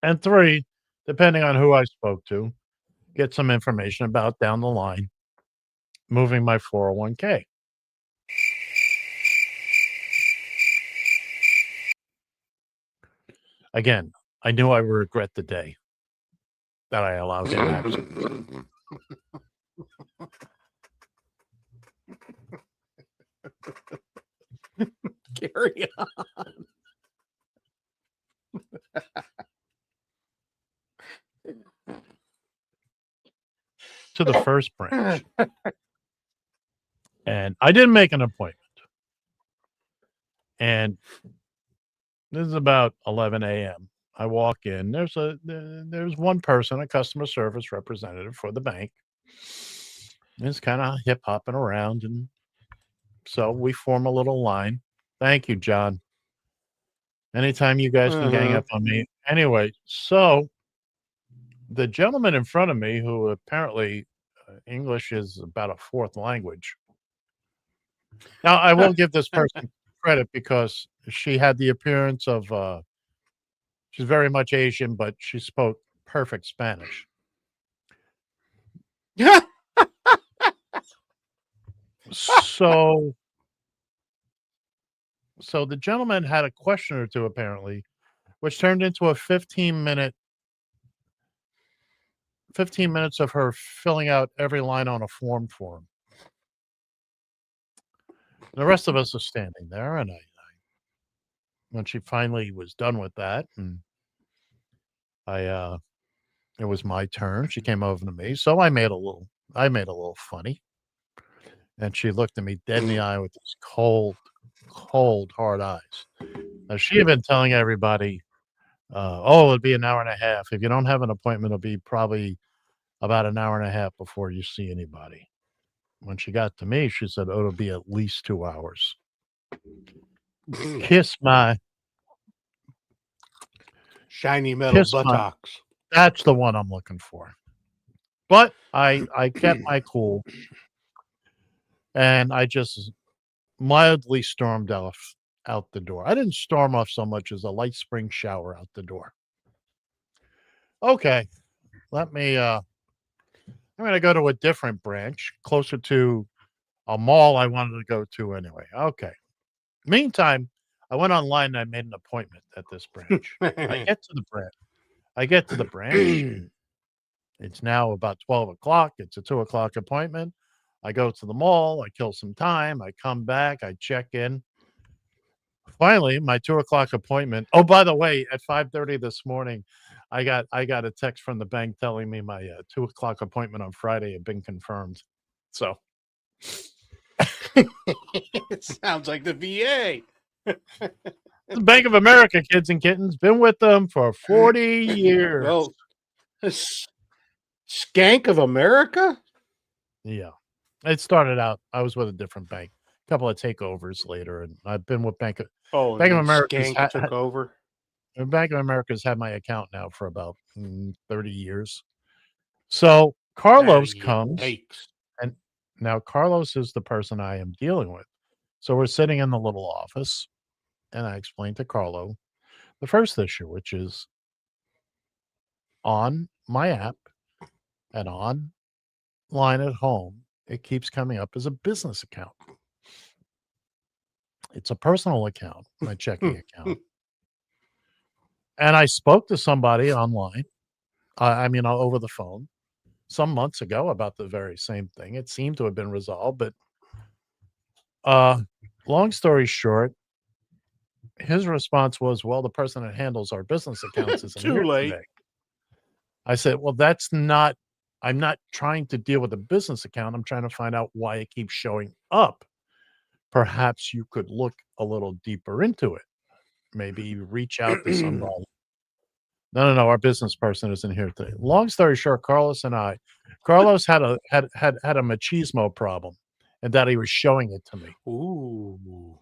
And three, depending on who I spoke to, get some information about down the line moving my 401k. Again, I knew I would regret the day that I allowed him access.
Carry on.
To the first branch. And I didn't make an appointment. And this is about 11 a.m. I walk in. There's one person, a customer service representative for the bank. It's kind of hip hopping around, and so we form a little line. Thank you, John. Anytime you guys can gang up on me. Anyway, so the gentleman in front of me, who apparently English is about a fourth language. Now, I will give this person credit because she had the appearance of, she's very much Asian, but she spoke perfect Spanish. So the gentleman had a question or two, apparently, which turned into a 15 minutes of her filling out every line on a form for him. The rest of us are standing there, and I when she finally was done with that, and it was my turn. She came over to me, so I made a little funny, and she looked at me dead in the eye with these cold, hard eyes. Now she had been telling everybody, it'll be an hour and a half. If you don't have an appointment, it'll be probably about an hour and a half before you see anybody. When she got to me, she said, it'll be at least 2 hours. Kiss my
shiny metal buttocks.
That's the one I'm looking for. But I kept my cool, and I just mildly stormed out the door. I didn't storm off so much as a light spring shower out the door. Okay, I'm going to go to a different branch closer to a mall I wanted to go to anyway. Okay. Meantime, I went online and I made an appointment at this branch. I get to the branch. It's now about 12 o'clock. It's a 2 o'clock appointment. I go to the mall. I kill some time. I come back. I check in. Finally, my 2 o'clock appointment. Oh, by the way, at 5:30 this morning, I got a text from the bank telling me my 2 o'clock appointment on Friday had been confirmed. So
It sounds like the VA.
the Bank of America, kids and kittens, been with them for 40 years.
Well, Skank of America?
Yeah. It started out, I was with a different bank. A couple of takeovers later, and I've been with Bank of America.
Skank took over.
Bank of America's had my account now for about 30 years. So Carlos comes, and now Carlos is the person I am dealing with. So we're sitting in the little office, and I explained to Carlo the first issue, which is on my app and online at home, it keeps coming up as a business account. It's a personal account, my checking account. And I spoke to somebody online, over the phone, some months ago about the very same thing. It seemed to have been resolved, but long story short, his response was, well, the person that handles our business accounts isn't
Too
here
late.
today. I said, well, I'm not trying to deal with a business account. I'm trying to find out why it keeps showing up. Perhaps you could look a little deeper into it. Maybe reach out to somebody. No, our business person isn't here today. Long story short, Carlos had a machismo problem, and that he was showing it to me.
Ooh.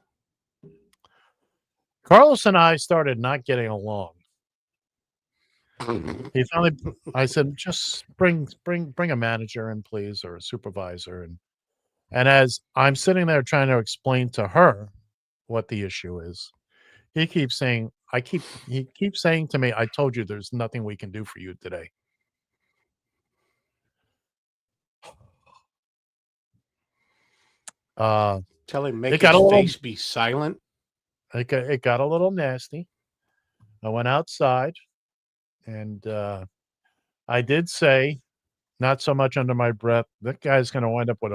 Carlos and I started not getting along. I said, just bring a manager in, please, or a supervisor. And as I'm sitting there trying to explain to her what the issue is, he keeps saying to me, I told you there's nothing we can do for you today.
Tell him make his face be silent.
It got a little nasty. I went outside, and I did say, not so much under my breath, that guy's going to wind up with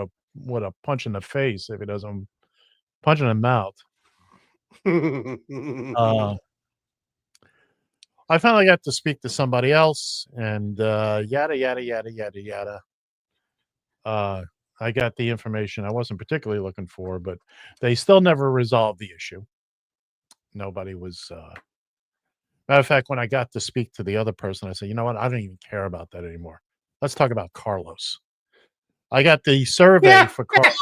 a punch in the face if he doesn't punch in the mouth. I finally got to speak to somebody else, and yada yada yada yada yada. I got the information I wasn't particularly looking for, but they still never resolved the issue. Nobody was. Matter of fact, when I got to speak to the other person, I said, you know what? I don't even care about that anymore. Let's talk about Carlos. I got the survey for Carlos.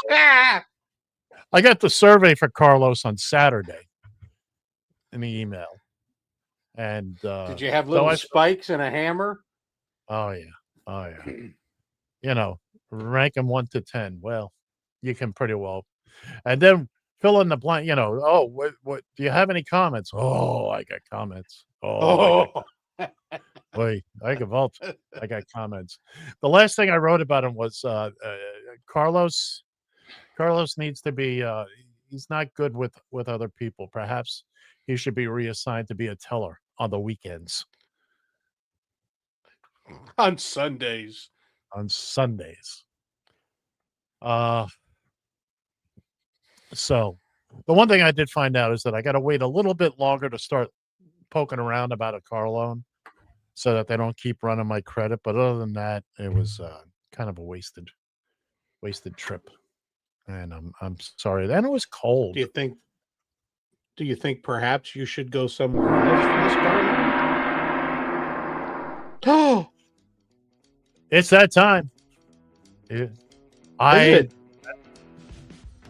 I got the survey for Carlos on Saturday in the email. And
did you have little spikes and a hammer?
Oh yeah. Rank them 1 to 10. Well, you can pretty well. And then fill in the blank, what do you have any comments? Oh, I got comments. Wait, I got comments. The last thing I wrote about him was Carlos needs to be he's not good with other people. Perhaps he should be reassigned to be a teller on the weekends.
On Sundays.
So the one thing I did find out is that I got to wait a little bit longer to start poking around about a car loan so that they don't keep running my credit. But other than that, it was kind of a wasted trip. And I'm sorry. Then it was cold.
Do you think perhaps you should go somewhere else for this car loan?
Oh, it's that time.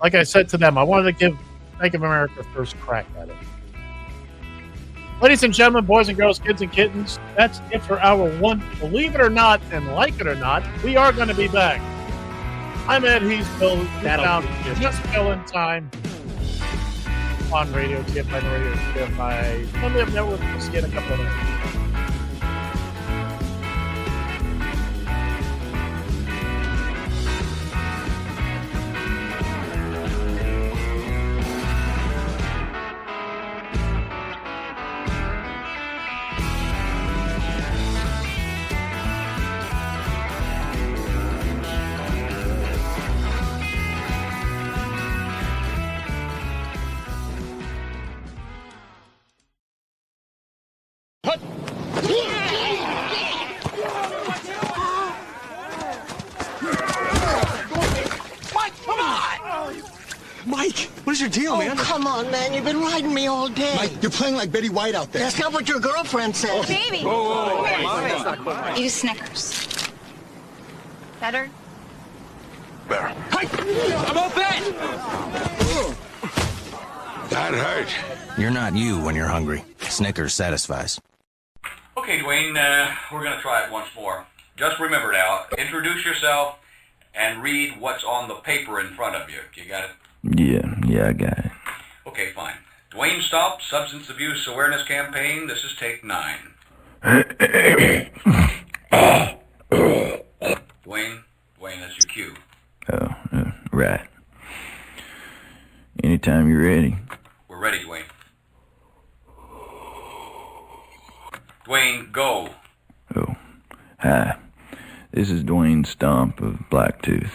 Like I said to them, I wanted to give Bank of America first crack at it. Ladies and gentlemen, boys and girls, kids and kittens, that's it for hour one. Believe it or not, and like it or not, we are going to be back. I'm Ed Heasville. You found Just Killin Time on Radio TFI, Radio TFI. Let me have network. We'll see you in a couple of minutes.
Mike, what is your deal, man?
Come on, man. You've been riding me all day.
Mike, you're playing like Betty White out there.
That's not what your girlfriend said.
Baby.
Whoa.
Eat Snickers. Better?
Better.
I'm all bet!
That hurt.
You're not you when you're hungry. Snickers satisfies.
Okay, Dwayne, we're going to try it once more. Just remember now, introduce yourself and read what's on the paper in front of you. You got it?
Yeah, I got it.
Okay, fine. Dwayne Stomp, Substance Abuse Awareness Campaign. This is take 9. Dwayne, that's your cue.
Right. Anytime you're ready.
We're ready, Dwayne. Dwayne, go.
Hi. This is Dwayne Stomp of Blacktooth.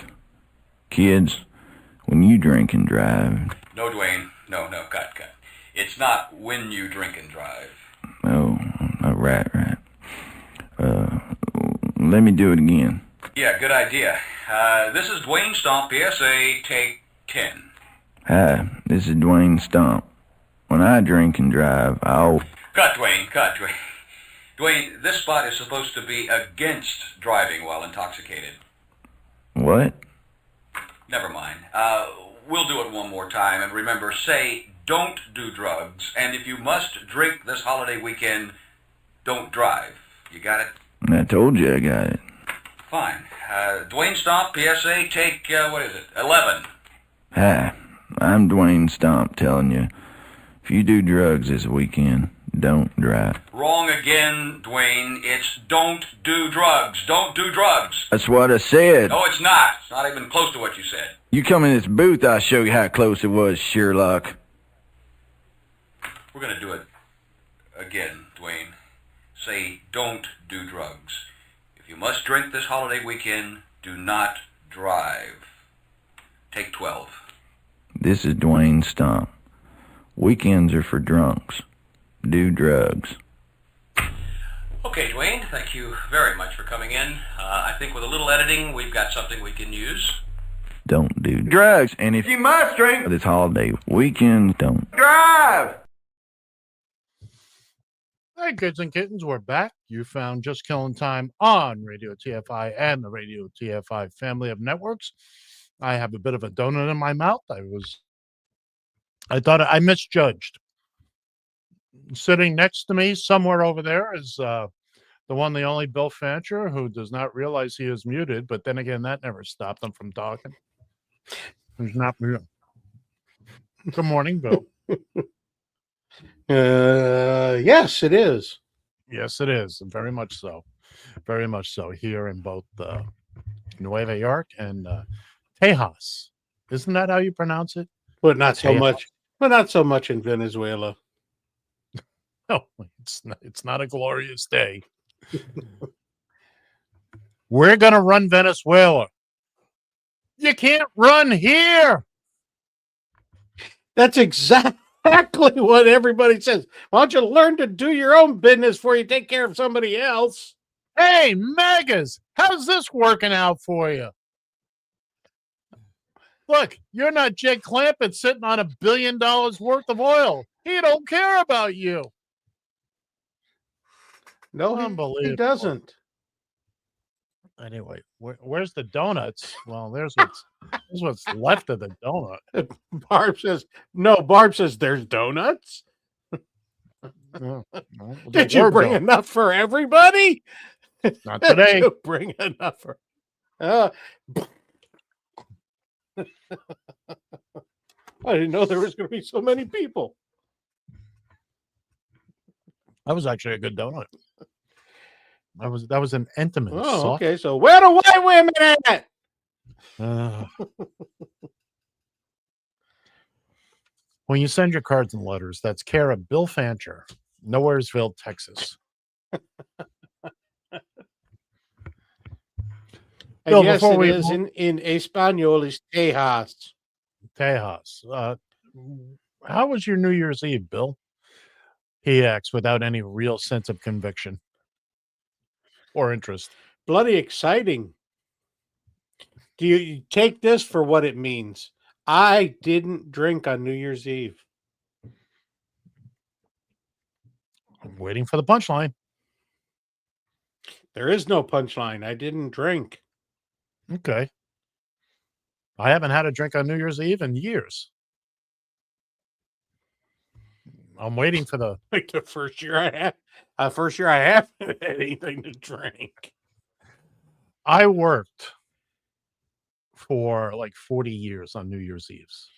Kids, when you drink and drive...
No, Dwayne. No, cut. It's not when you drink and drive.
Oh, right. Let me do it again.
Yeah, good idea. This is Dwayne Stomp, PSA, take 10.
Hi, this is Dwayne Stomp. When I drink and drive, I'll...
Cut, Dwayne. Dwayne, this spot is supposed to be against driving while intoxicated.
What?
Never mind. We'll do it one more time. And remember, say, don't do drugs. And if you must drink this holiday weekend, don't drive. You got it?
I told you I got it.
Fine. Dwayne Stomp, PSA, take, 11.
Hi, I'm Dwayne Stomp telling you, if you do drugs this weekend, don't drive.
Wrong again, Dwayne. It's don't do drugs. Don't do drugs.
That's what I said.
No, it's not. It's not even close to what you said.
You come in this booth, I'll show you how close it was, Sherlock.
We're going to do it again, Dwayne. Say, don't do drugs. If you must drink this holiday weekend, do not drive. Take 12.
This is Dwayne Stomp. Weekends are for drunks. Do drugs.
Okay, Dwayne, thank you very much for coming in. I think with a little editing, we've got something we can use.
Don't do drugs. And if you must drink this holiday weekend, don't drive.
Hey, kids and kittens, we're back. You found Just Killing Time on Radio TFI and the Radio TFI family of networks. I have a bit of a donut in my mouth. I thought I misjudged. Sitting next to me, somewhere over there, is the one, the only Bill Fancher, who does not realize he is muted. But then again, that never stopped him from talking. He's not muted. Good morning, Bill.
Yes, it is.
Yes, it is. Very much so. Very much so. Here in both Nueva York and Tejas. Isn't that how you pronounce it?
But not so much. But not so much in Venezuela.
No, it's not a glorious day. We're going to run Venezuela. You can't run here.
That's exactly what everybody says. Why don't you learn to do your own business before you take care of somebody else?
Hey, Megas, how's this working out for you? Look, you're not Jake Clampett sitting on $1 billion worth of oil. He don't care about you.
No, he doesn't.
Anyway, where's the donuts? Well, there's what's left of the donut.
Barb says there's donuts. Did you bring enough for everybody?
Not today.
Did you bring enough for... I didn't know there was going to be so many people.
That was actually a good donut. That was an intimate.
Oh, okay. So where the white women at?
When you send your cards and letters, that's care of Bill Fancher, Nowheresville, Texas.
Bill, yes, it is in Espanol is Tejas.
Tejas. How was your New Year's Eve, Bill? He asks without any real sense of conviction or interest.
Bloody exciting. Do you take this for what it means? I didn't drink on New Year's Eve.
I'm waiting for the punchline.
There is no punchline. I didn't drink.
Okay. I haven't had a drink on New Year's Eve in years. I'm waiting for the
Like the first year I haven't had anything to drink.
I worked for like 40 years on New Year's Eves.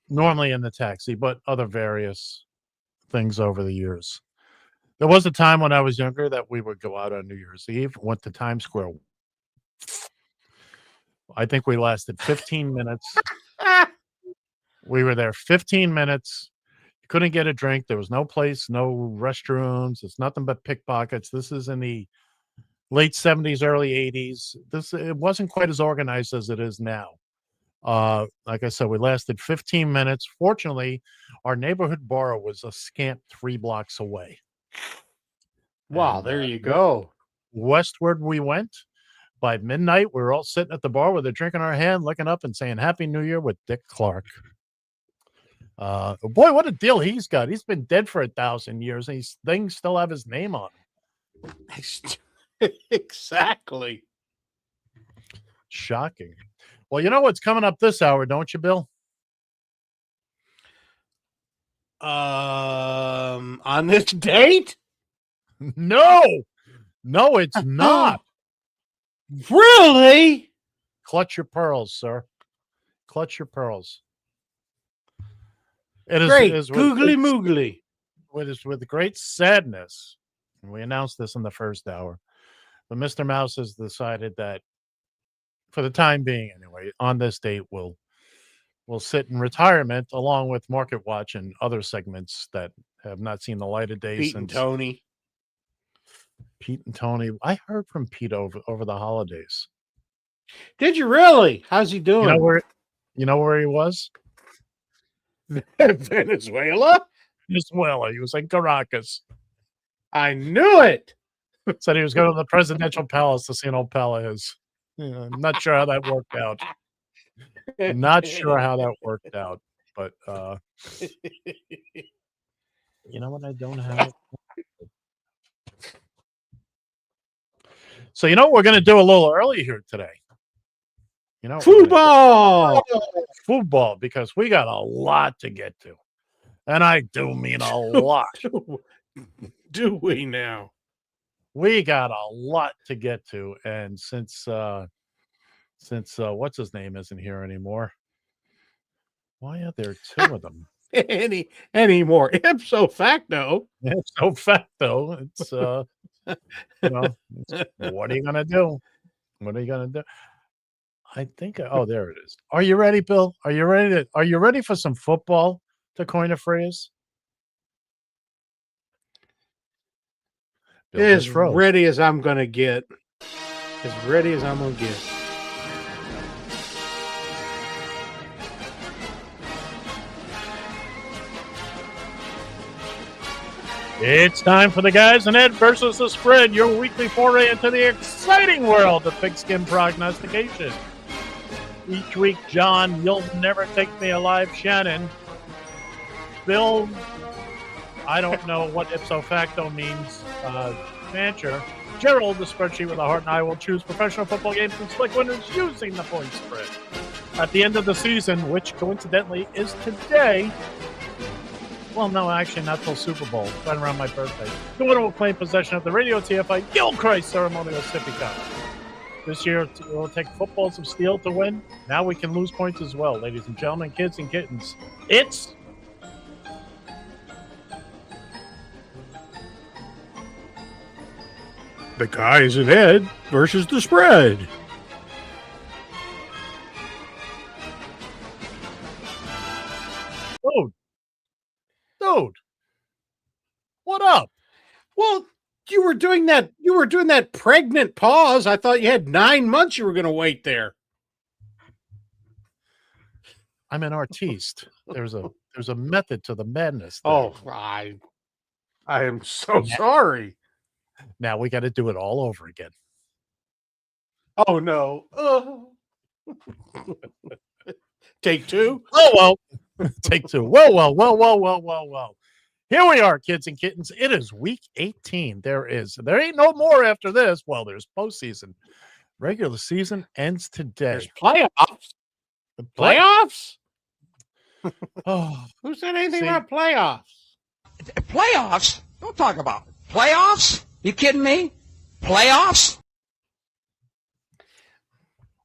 Normally in the taxi, but other various things over the years. There was a time when I was younger that we would go out on New Year's Eve, went to Times Square. I think we lasted 15 minutes. We were there 15 minutes. You couldn't get a drink. There was no place, no restrooms. It's nothing but pickpockets. This is in the late 70s, early 80s. It wasn't quite as organized as it is now. Like I said, we lasted 15 minutes. Fortunately, our neighborhood bar was a scant 3 blocks away.
Wow,
And,
there you go.
Westward we went. By midnight, we were all sitting at the bar with a drink in our hand, looking up and saying Happy New Year with Dick Clark. Boy, what a deal he's got. He's been dead for 1,000 years, and things still have his name on them.
Exactly.
Shocking. Well, you know what's coming up this hour, don't you, Bill?
On this date?
No, it's not.
Really?
Clutch your pearls, sir. Clutch your pearls. It is
Great.
is
Googly moogly.
It is with great sadness. And we announced this in the first hour. But Mr. Mouse has decided that for the time being anyway, on this date we'll sit in retirement along with Market Watch and other segments that have not seen the light of day
Pete
since
and Tony.
Pete and Tony. I heard from Pete over the holidays.
Did you really? How's he doing?
You know where he was?
Venezuela?
Venezuela. He was in Caracas.
I knew it.
Said he was going to the presidential palace to see an old pal of his. Yeah, I'm not sure how that worked out. Not sure how that worked out. But you know what I don't have? So you know what we're going to do a little early here today? You know, football, because we got a lot to get to, and I do mean a lot.
Do we now?
We got a lot to get to, and since what's his name isn't here anymore, why are there two of them?
Anymore? Ipso facto.
Ipso facto. It's you know, what are you gonna do? What are you gonna do? I think. Oh, there it is. Are you ready, Bill? Are you ready for some football? To coin a phrase. Bill
As ready as I'm gonna get. As ready as I'm gonna get.
It's time for the Guys and Ed versus the Spread, your weekly foray into the exciting world of pigskin prognostication. Each week, John, you'll never take me alive, Shannon. Bill, I don't know what ipso facto means, Fancher. Gerald, the spreadsheet with a heart and I, will choose professional football games and select winners using the point spread. At the end of the season, which coincidentally is today, well, no, actually not till Super Bowl, right around my birthday, the winner will claim possession of the Radio TFI Gilchrist Ceremonial Sippy Cup. This year, it will take footballs of steel to win. Now we can lose points as well, ladies and gentlemen, kids and kittens. It's
the Guys and Ed versus the Spread.
Dude, what up?
Well, you were doing that pregnant pause. I thought you had 9 months you were going to wait there.
I'm an artiste. There's a method to the madness there.
Oh, I am so sorry.
Now we got to do it all over again.
Oh no. Take two.
Oh, well. Take two. Well. Here we are, kids and kittens. It is week 18. There ain't no more after this. Well, there's postseason. Regular season ends today.
There's playoffs. Playoffs? Who said anything about playoffs?
Playoffs? Don't talk about playoffs. You kidding me? Playoffs?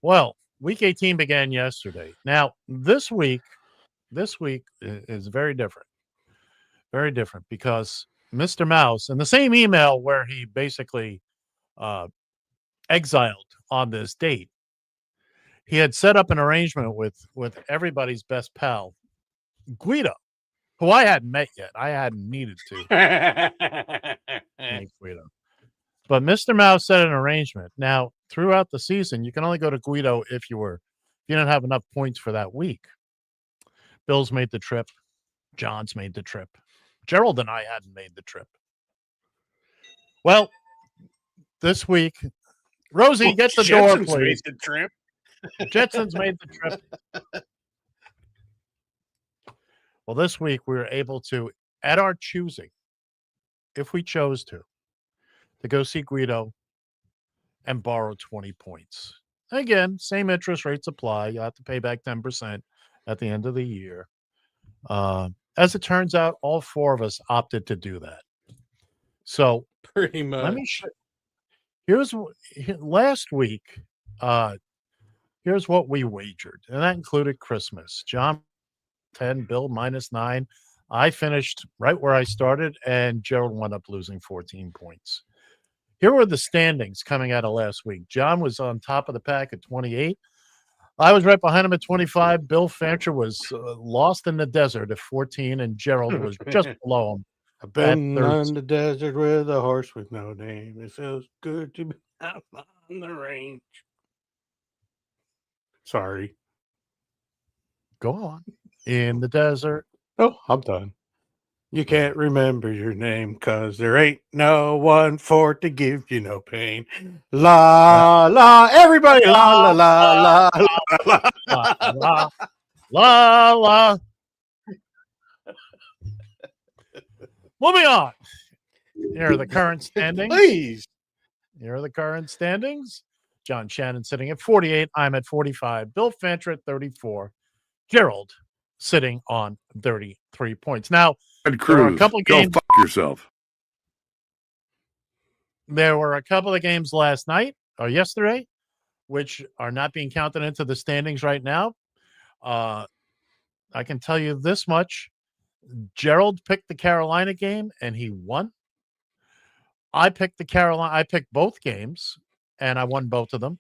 Well, week 18 began yesterday. Now, this week is very different. Very different because Mr. Mouse, in the same email where he basically exiled on this date, he had set up an arrangement with everybody's best pal, Guido, who I hadn't met yet. I hadn't needed to meet Guido. But Mr. Mouse set an arrangement. Now, throughout the season, you can only go to Guido if you didn't have enough points for that week. Bill's made the trip. John's made the trip. Gerald and I hadn't made the trip. Well, this week, Rosie, get the door,
Jetson's
please.
made the trip.
Jetson's made the trip. Well, this week we were able to, at our choosing, if we chose to go see Guido and borrow 20 points. Again, same interest rates apply. You have to pay back 10% at the end of the year. As it turns out, all four of us opted to do that. So
pretty much.
Let me show. Last week. Here's what we wagered, and that included Christmas. John 10, Bill -9. I finished right where I started, and Gerald wound up losing 14 points. Here were the standings coming out of last week. John was on top of the pack at 28. I was right behind him at 25. Bill Fancher was lost in the desert at 14, and Gerald was just below him.
I've been on the desert with a horse with no name. It feels good to be out on the range. Sorry.
Go on. In the desert.
Oh, I'm done. You can't remember your name because there ain't no one for to give you no pain. La, la, everybody, la, la, la, la, la,
la, la, la. Moving on. Here are the current standings.
Please.
Here are the current standings. John Shannon sitting at 48. I'm at 45. Bill Fancher at 34. Gerald sitting on 33 points. Now,
Ted
there were a
Cruz,
couple of
go
games.
fuck yourself.
There were a couple of games last night or yesterday, which are not being counted into the standings right now. I can tell you this much. Gerald picked the Carolina game and he won. I picked both games and I won both of them.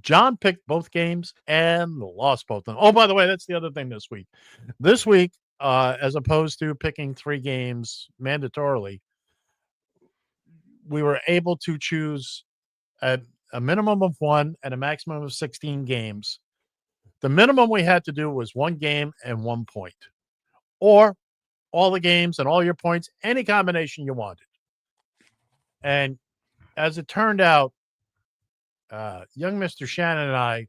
John picked both games and lost both of them. Oh, by the way, that's the other thing this week. This week, as opposed to picking 3 games mandatorily, we were able to choose a minimum of 1 and a maximum of 16 games. The minimum we had to do was 1 game and 1 point, or all the games and all your points, any combination you wanted. And as it turned out, young Mr. Shannon and I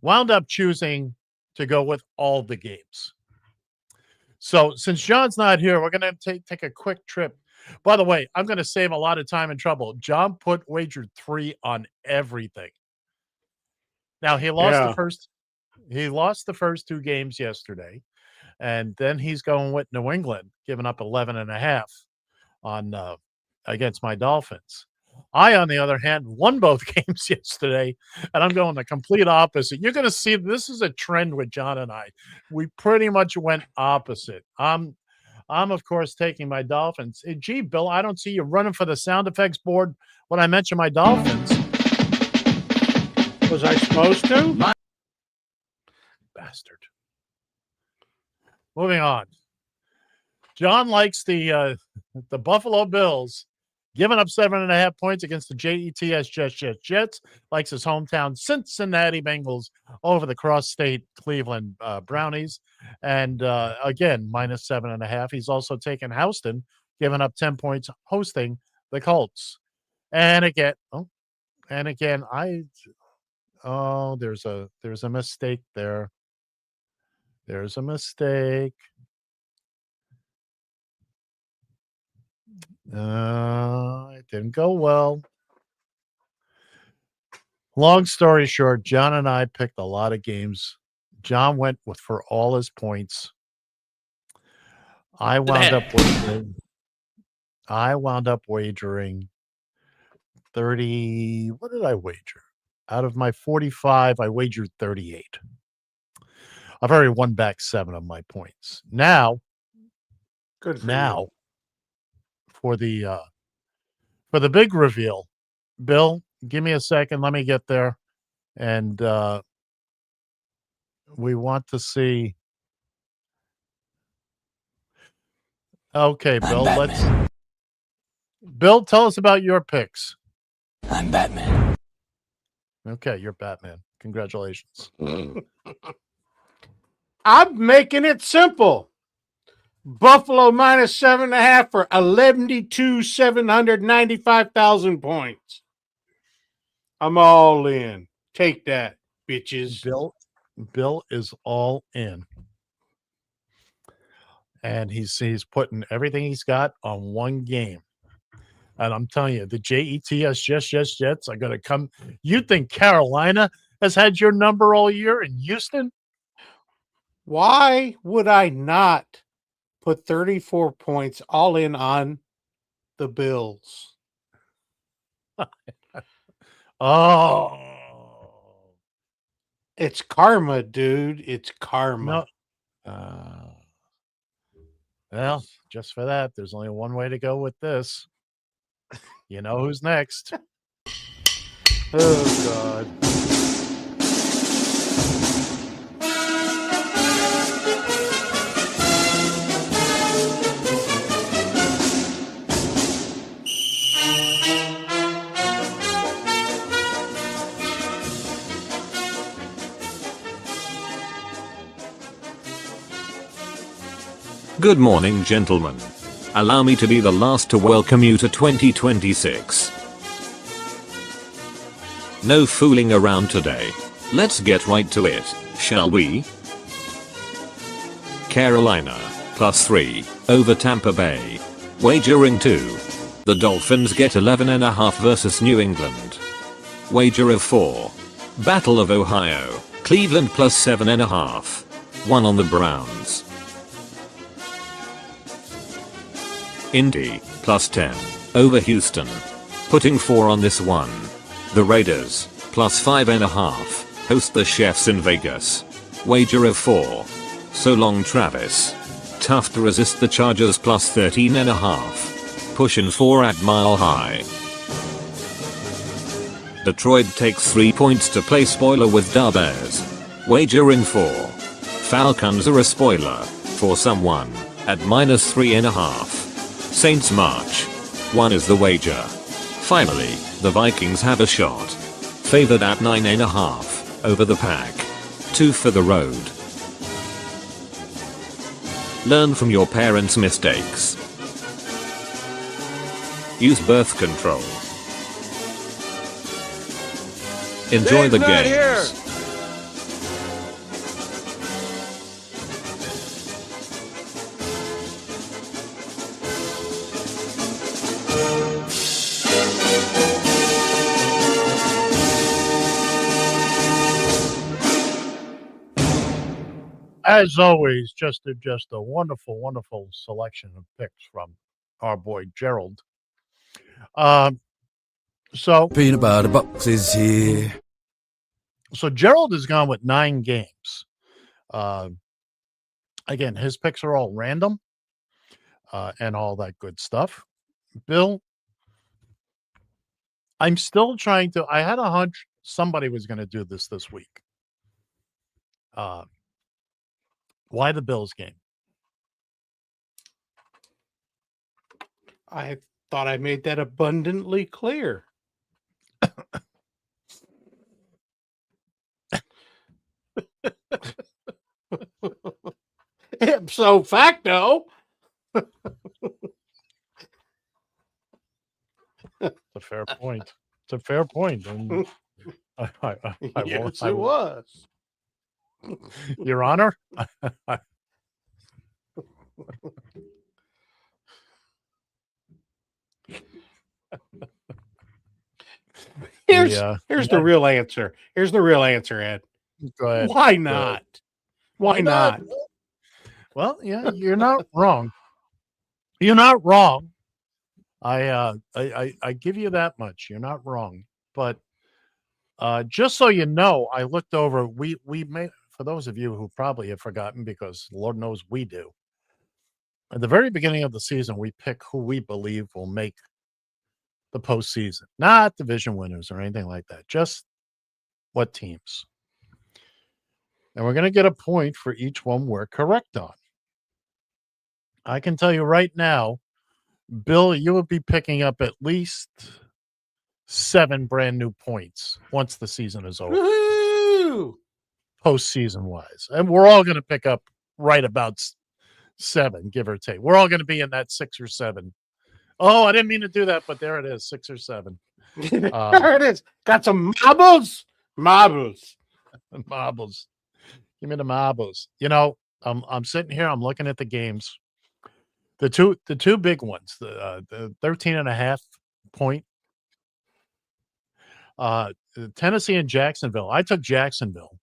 wound up choosing to go with all the games. So since John's not here, we're going to take a quick trip. By the way, I'm going to save a lot of time and trouble. John wagered 3 on everything. Now he lost the first 2 games yesterday, and then he's going with New England, giving up 11.5 on against my Dolphins. I, on the other hand, won both games yesterday, and I'm going the complete opposite. You're going to see this is a trend with John and I. We pretty much went opposite. I'm of course taking my Dolphins. Gee, Bill, I don't see you running for the sound effects board when I mention my Dolphins.
Was I supposed to?
Bastard. Moving on. John likes the Buffalo Bills, giving up 7.5 points against the Jets. Likes his hometown Cincinnati Bengals over the cross-state Cleveland Brownies. And again, minus 7.5. He's also taken Houston, giving up 10 points, hosting the Colts. And again, there's a mistake there. There's a mistake. It didn't go well. Long story short, John and I picked a lot of games. John went with for all his points. I wound up wagering 30. What did I wager? Out of my 45, I wagered 38. I've already won back 7 of my points. Now,
Good for you.
for the big reveal. Bill, give me a second. Let me get there. And we want to see. Okay, Bill, Bill, tell us about your picks.
I'm Batman.
Okay, you're Batman. Congratulations.
I'm making it simple. Buffalo minus 7.5 for 795,000 points. I'm all in. Take that, bitches.
Bill is all in. And he's putting everything he's got on one game. And I'm telling you, the Jets are going to come. You think Carolina has had your number all year in Houston?
Why would I not put 34 points all in on the Bills?
Oh.
It's karma, dude. It's karma.
No. Well, just for that, there's only one way to go with this. You know who's next?
Oh, God.
Good morning, gentlemen. Allow me to be the last to welcome you to 2026. No fooling around today. Let's get right to it, shall we? Carolina, +3, over Tampa Bay. Wagering 2. The Dolphins get 11.5 versus New England. Wager of 4. Battle of Ohio, Cleveland +7.5. 1 on the Browns. Indy, +10, over Houston. Putting 4 on this one. The Raiders, +5.5, host the Chiefs in Vegas. Wager of 4. So long, Travis. Tough to resist the Chargers +13.5. Pushing 4 at Mile High. Detroit takes 3 points to play spoiler with Da Bears. Wagering 4. Falcons are a spoiler, for someone, at -3.5. Saints march. 1 is the wager. Finally, the Vikings have a shot. Favored at 9.5, over the pack. 2 for the road. Learn from your parents' mistakes. Use birth control. Enjoy the games.
As always, just a wonderful, wonderful selection of picks from our boy Gerald. So
Peanut butter boxes here.
So Gerald has gone with 9 games. Again, his picks are all random and all that good stuff. Bill, I'm still trying to. I had a hunch somebody was going to do this week. Why the Bills game?
I thought I made that abundantly clear. Ipso facto.
It's a fair point. It's a fair point. And
Yes, it was.
Your Honor.
Here's the real answer. Here's the real answer, Ed.
Go ahead.
Why
Go
not?
ahead.
Why not?
Well, yeah, you're not wrong. You're not wrong. I give you that much. You're not wrong. But just so you know, I looked over. We made, for those of you who probably have forgotten, because Lord knows we do. At the very beginning of the season, we pick who we believe will make the postseason, not division winners or anything like that. Just what teams. And we're going to get a point for each one we're correct on. I can tell you right now, Bill, you will be picking up at least 7 brand new points once the season is over.
Woo-hoo!
Postseason wise. And we're all going to pick up right about 7, give or take. We're all going to be in that 6 or 7. Oh, I didn't mean to do that, but there it is, 6 or 7.
There it is. Got some marbles. Marbles.
Marbles. Give me the marbles. You know, I'm sitting here, I'm looking at the games. The two big ones, the 13.5 point. Tennessee and Jacksonville. I took Jacksonville,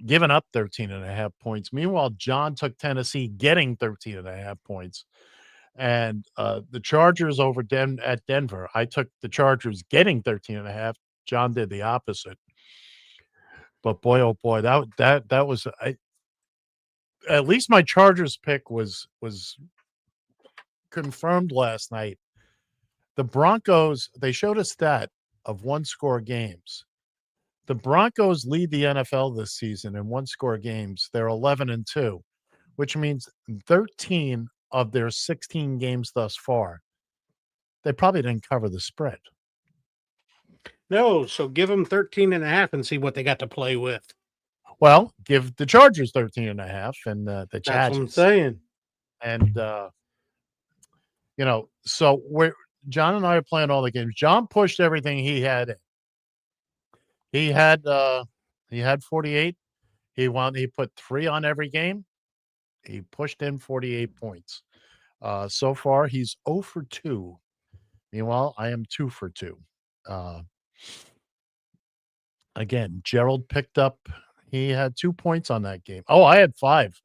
giving up 13.5 points. Meanwhile, John took Tennessee, getting 13.5 points. And the Chargers over at Denver. I took the Chargers, getting 13.5. John did the opposite. But boy, oh boy, that was at least my Chargers pick was confirmed last night. The Broncos, they showed a stat of 1-score games. The Broncos lead the NFL this season in 1-score games. They're 11-2, which means 13 of their 16 games thus far, they probably didn't cover the spread.
No, so give them 13.5 and see what they got to play with.
Well, give the Chargers 13.5 and the Chargers.
That's what I'm saying.
And you know, so John and I are playing all the games. John pushed everything he had in. He had 48. He put 3 on every game. He pushed in 48 points. So far, he's 0 for 2. Meanwhile, I am 2 for 2. Again, Gerald picked up. He had 2 points on that game. Oh, I had 5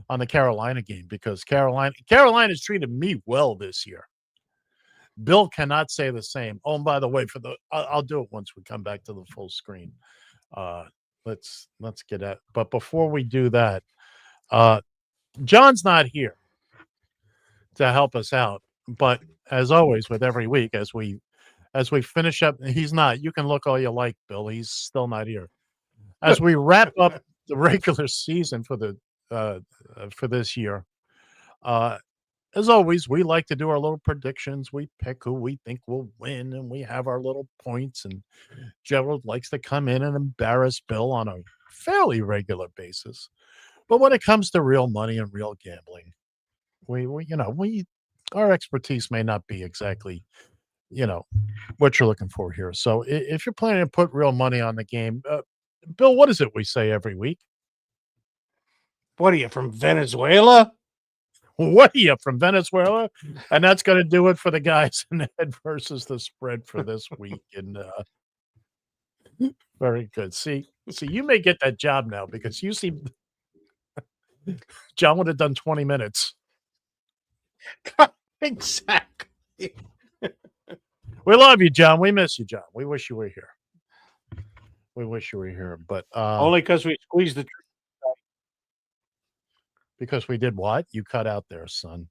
on the Carolina game because Carolina's treated me well this year. Bill cannot say the same. Oh, and by the way, I'll do it once we come back to the full screen. Let's get at. But before we do that, John's not here to help us out. But as always, with every week, as we finish up, he's not. You can look all you like, Bill. He's still not here. As we wrap up the regular season for this year, as always, we like to do our little predictions. We pick who we think will win, and we have our little points. And Gerald likes to come in and embarrass Bill on a fairly regular basis. But when it comes to real money and real gambling, our expertise may not be exactly, what you're looking for here. So if you're planning to put real money on the game, Bill, what is it we say every week?
What are you, from Venezuela?
What are you, from Venezuela? And that's going to do it for the guys in Ed versus the spread for this week. And very good. See, you may get that job now because you see John would have done 20 minutes.
Exactly.
We love you, John. We miss you, John. We wish you were here. But
only because we squeezed the trigger.
Because we did what? You cut out there, son.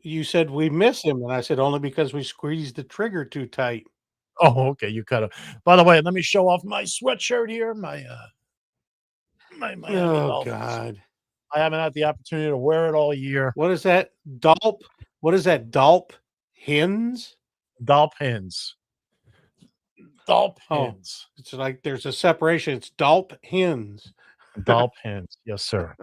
You said we miss him, and I said only because we squeezed the trigger too tight.
Oh, okay. You cut it. By the way, let me show off my sweatshirt here. My
oh God.
I haven't had the opportunity to wear it all year.
What is that? Dolp? What is that? Dolp Hins?
Dolp Hins. Dolp Hins.
It's like there's a separation. It's Dolp Hins.
Dolp Hins. Yes, sir.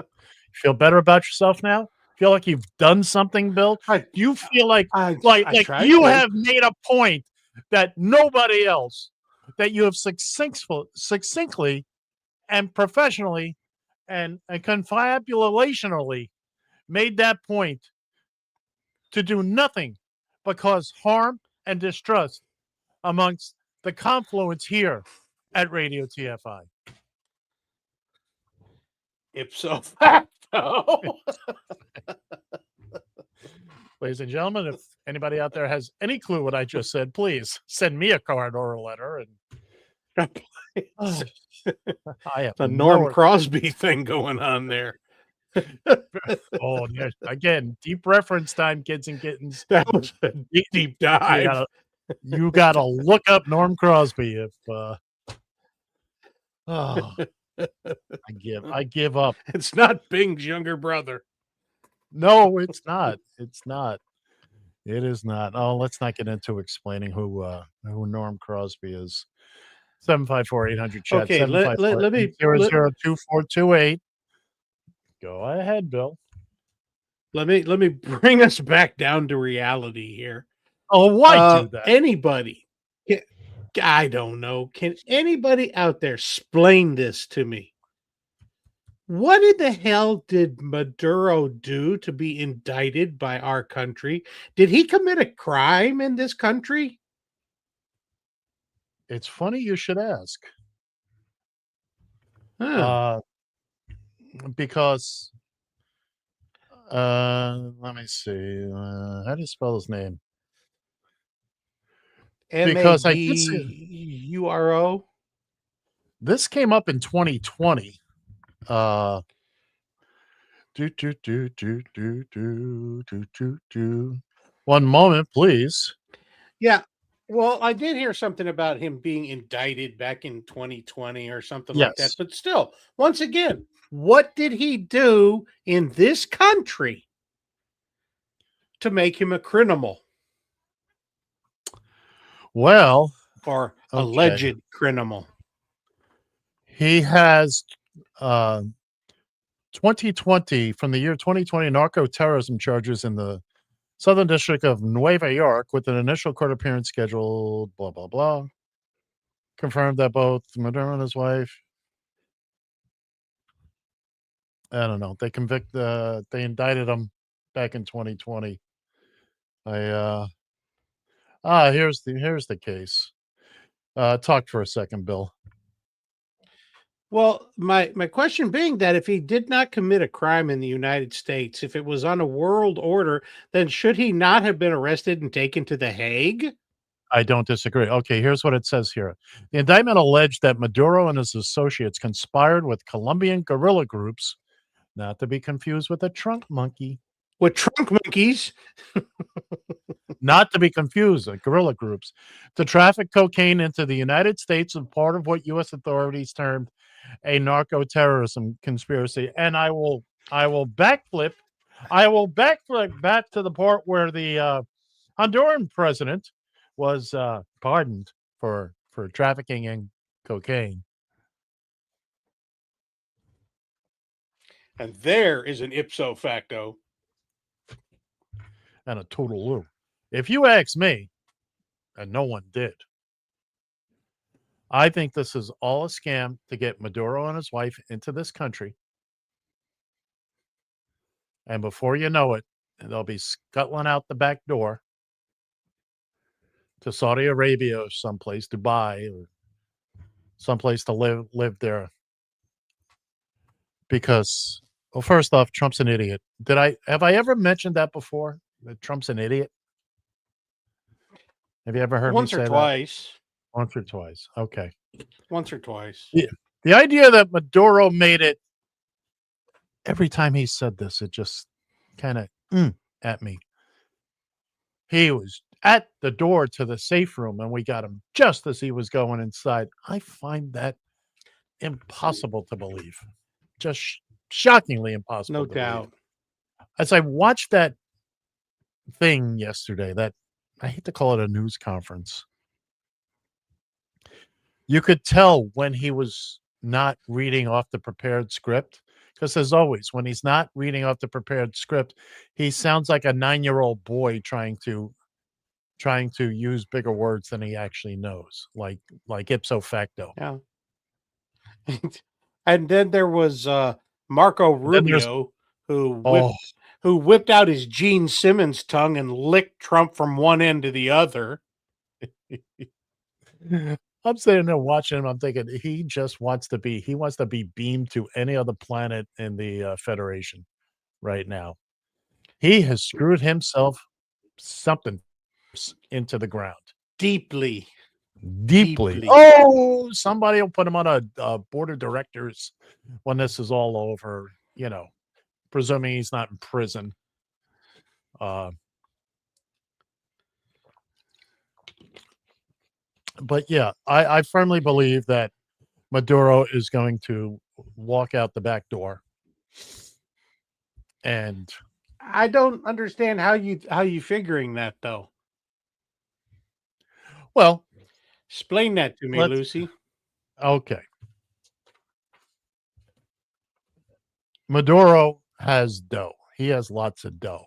Feel better about yourself now? Feel like you've done something, Bill? You feel like you have made a point that nobody else that you have succinctly and professionally and confabulationally made that point to do nothing but cause harm and distrust amongst the confluence here at Radio TFI.
Ipso facto.
Ladies and gentlemen, if anybody out there has any clue what I just said, please send me a card or a letter. And I have
the Norm
no-
Crosby thing going on there.
Oh, yeah. Again, deep reference time, kids and kittens.
That was a deep dive.
You gotta look up Norm Crosby if I give up.
It's not Bing's younger brother.
No, it's not. It's not. It is not. Oh, let's not get into explaining who Norm Crosby is. 754-800 chat.
Okay, let me
754-800-2428. Go ahead, Bill.
Let me bring us back down to reality here.
Oh, why do that?
Anybody? I don't know. Can anybody out there explain this to me? What in the hell did Maduro do to be indicted by our country? Did he commit a crime in this country?
It's funny you should ask. Because let me see. How do you spell his name? Because I did see
Maduro.
This came up in 2020. One moment, please.
Yeah. Well, I did hear something about him being indicted back in 2020 or something like that.
Yes.
But still, once again, what did he do in this country to make him a criminal?
Well,
or alleged criminal.
He has 2020 from the year 2020 narco terrorism charges in the Southern District of Nueva York with an initial court appearance scheduled, blah, blah, blah. Confirmed that both Maduro and his wife. I don't know. They they indicted him back in 2020. Here's the case. Talk for a second, Bill.
Well, my question being that if he did not commit a crime in the United States, if it was on a world order, then should he not have been arrested and taken to The Hague?
I don't disagree. Okay, here's what it says here. The indictment alleged that Maduro and his associates conspired with Colombian guerrilla groups, not to be confused with a trunk monkey.
With trunk monkeys?
Not to be confused with guerrilla groups, to traffic cocaine into the United States as part of what U.S. authorities termed a narco-terrorism conspiracy. And I will backflip back to the part where the Honduran president was pardoned for trafficking in cocaine.
And there is an ipso facto.
And a total loop. If you ask me, and no one did, I think this is all a scam to get Maduro and his wife into this country. And before you know it, they'll be scuttling out the back door to Saudi Arabia or someplace, Dubai, or someplace to live there. Because, well, first off, Trump's an idiot. Have I ever mentioned that before? That Trump's an idiot? Have you ever heard
Once
me say
or twice?
That? Once or twice. Okay.
Once or twice.
Yeah. The idea that Maduro made it, every time he said this, it just kind of at me. He was at the door to the safe room and we got him just as he was going inside. I find that impossible to believe. Just shockingly impossible.
No doubt.
As I watched that thing yesterday, that I hate to call it a news conference. You could tell when he was not reading off the prepared script, because as always, when he's not reading off the prepared script, he sounds like a 9-year-old boy trying to trying to use bigger words than he actually knows, like ipso facto.
Yeah. And then there was Marco
Then there's
Rubio who
oh
whipped out his Gene Simmons tongue and licked Trump from one end to the other.
I'm sitting there watching him. I'm thinking he wants to be beamed to any other planet in the Federation right now. He has screwed himself something into the ground
Deeply.
deeply. Oh, somebody will put him on a board of directors when this is all over. Presuming he's not in prison. But yeah, I firmly believe that Maduro is going to walk out the back door. And
I don't understand how you figuring that though.
Well,
explain that to me, Lucy.
Okay. Maduro has dough. He has lots of dough.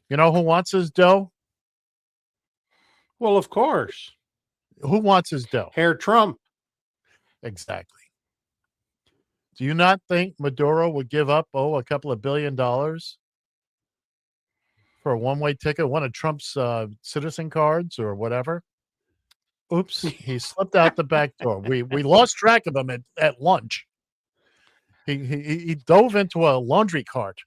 You know who wants his dough?
Well, of course.
Who wants his dough?
Herr Trump.
Exactly. Do you not think Maduro would give up, a couple of $1 billion for a one-way ticket, one of Trump's citizen cards or whatever? Oops, he slipped out the back door. We lost track of him at lunch. He dove into a laundry cart.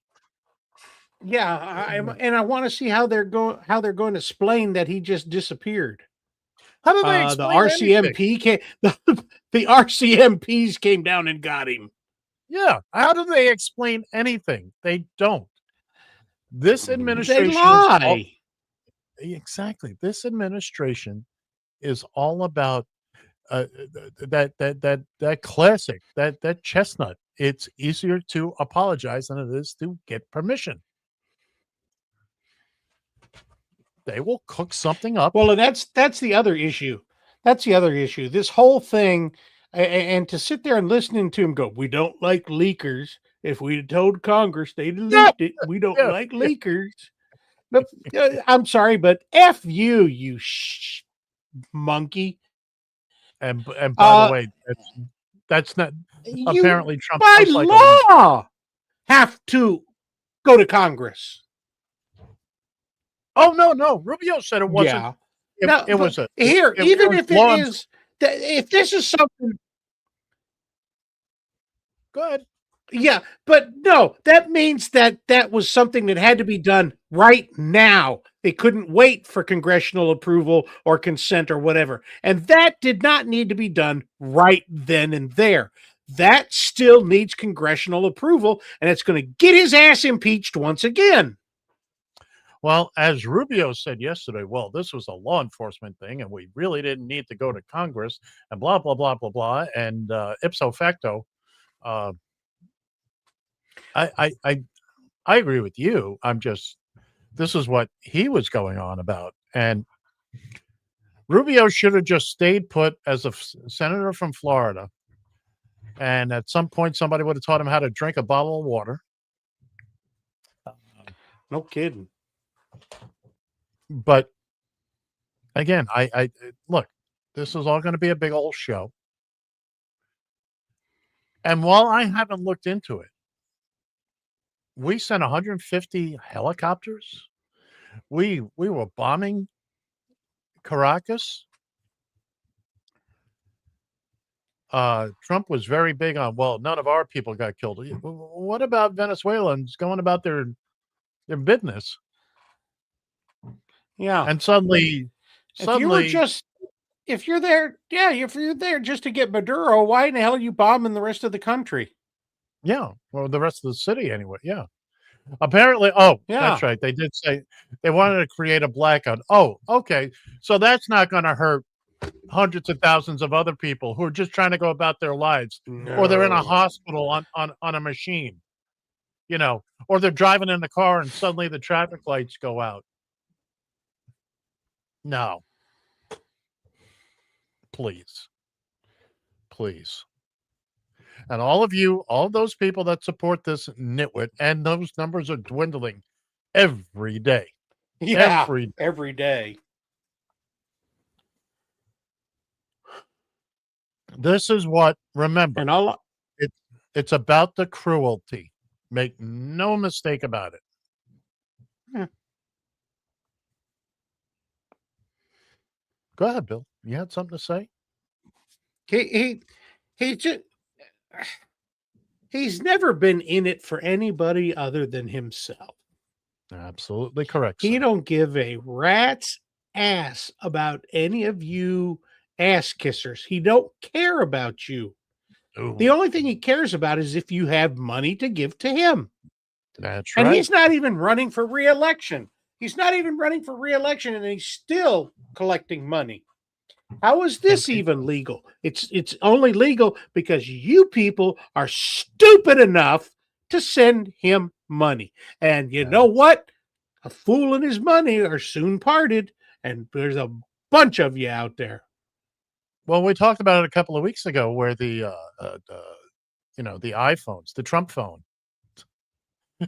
Yeah, I want to see how they're going to explain that he just disappeared.
How do they explain
the RCMP came, the RCMPs came down and got him.
Yeah, how do they explain anything? They don't. This administration
They lie.
Exactly. This administration is all about that classic, that chestnut. It's easier to apologize than it is to get permission. They will cook something up.
Well, and that's the other issue. That's the other issue. This whole thing, and to sit there and listening to him go, we don't like leakers. If we had told Congress they'd leaked it, we don't like leakers. But I'm sorry, but F you, you monkey.
And by the way, that's not apparently Trump
by
looks like
law have to go to Congress.
Oh no! Rubio said it wasn't.
Yeah,
it was
if this is something.
Go ahead.
Yeah, but no, that means that was something that had to be done right now. They couldn't wait for congressional approval or consent or whatever. And that did not need to be done right then and there. That still needs congressional approval, and it's going to get his ass impeached once again.
Well, as Rubio said yesterday, this was a law enforcement thing, and we really didn't need to go to Congress, and blah, blah, blah, blah, blah. And ipso facto, I agree with you. This is what he was going on about. And Rubio should have just stayed put as a senator from Florida. And at some point, somebody would have taught him how to drink a bottle of water.
No kidding.
But again, I look, this is all going to be a big old show. And while I haven't looked into it, we sent 150 helicopters. We were bombing Caracas. Trump was very big on, none of our people got killed. What about Venezuelans going about their business?
Yeah.
And suddenly
if you're there just to get Maduro, why in the hell are you bombing the rest of the country?
Yeah. Well, the rest of the city anyway. Yeah. Apparently, that's right. They did say they wanted to create a blackout. Oh, okay. So that's not going to hurt hundreds of thousands of other people who are just trying to go about their lives, or they're in a hospital on a machine, or they're driving in the car and suddenly the traffic lights go out. No. Please. And all of those people that support this nitwit, and those numbers are dwindling every day.
Yeah, every day.
This is what, remember,
And all
it's about the cruelty. Make no mistake about it.
Yeah.
Go ahead, Bill. You had something to say?
He just he's never been in it for anybody other than himself.
Absolutely correct,
He
sir.
don't give a rat's ass about any of you ass kissers. He don't care about you. The
Ooh,
only thing he cares about is if you have money to give to him.
that's
And
right.
he's not even running for re-election. He's not even running for re-election, and he's still collecting money. How is this even legal? It's only legal because you people are stupid enough to send him money. And you know what? A fool and his money are soon parted, and there's a bunch of you out there.
Well, we talked about it a couple of weeks ago where the the iPhones, the Trump phone,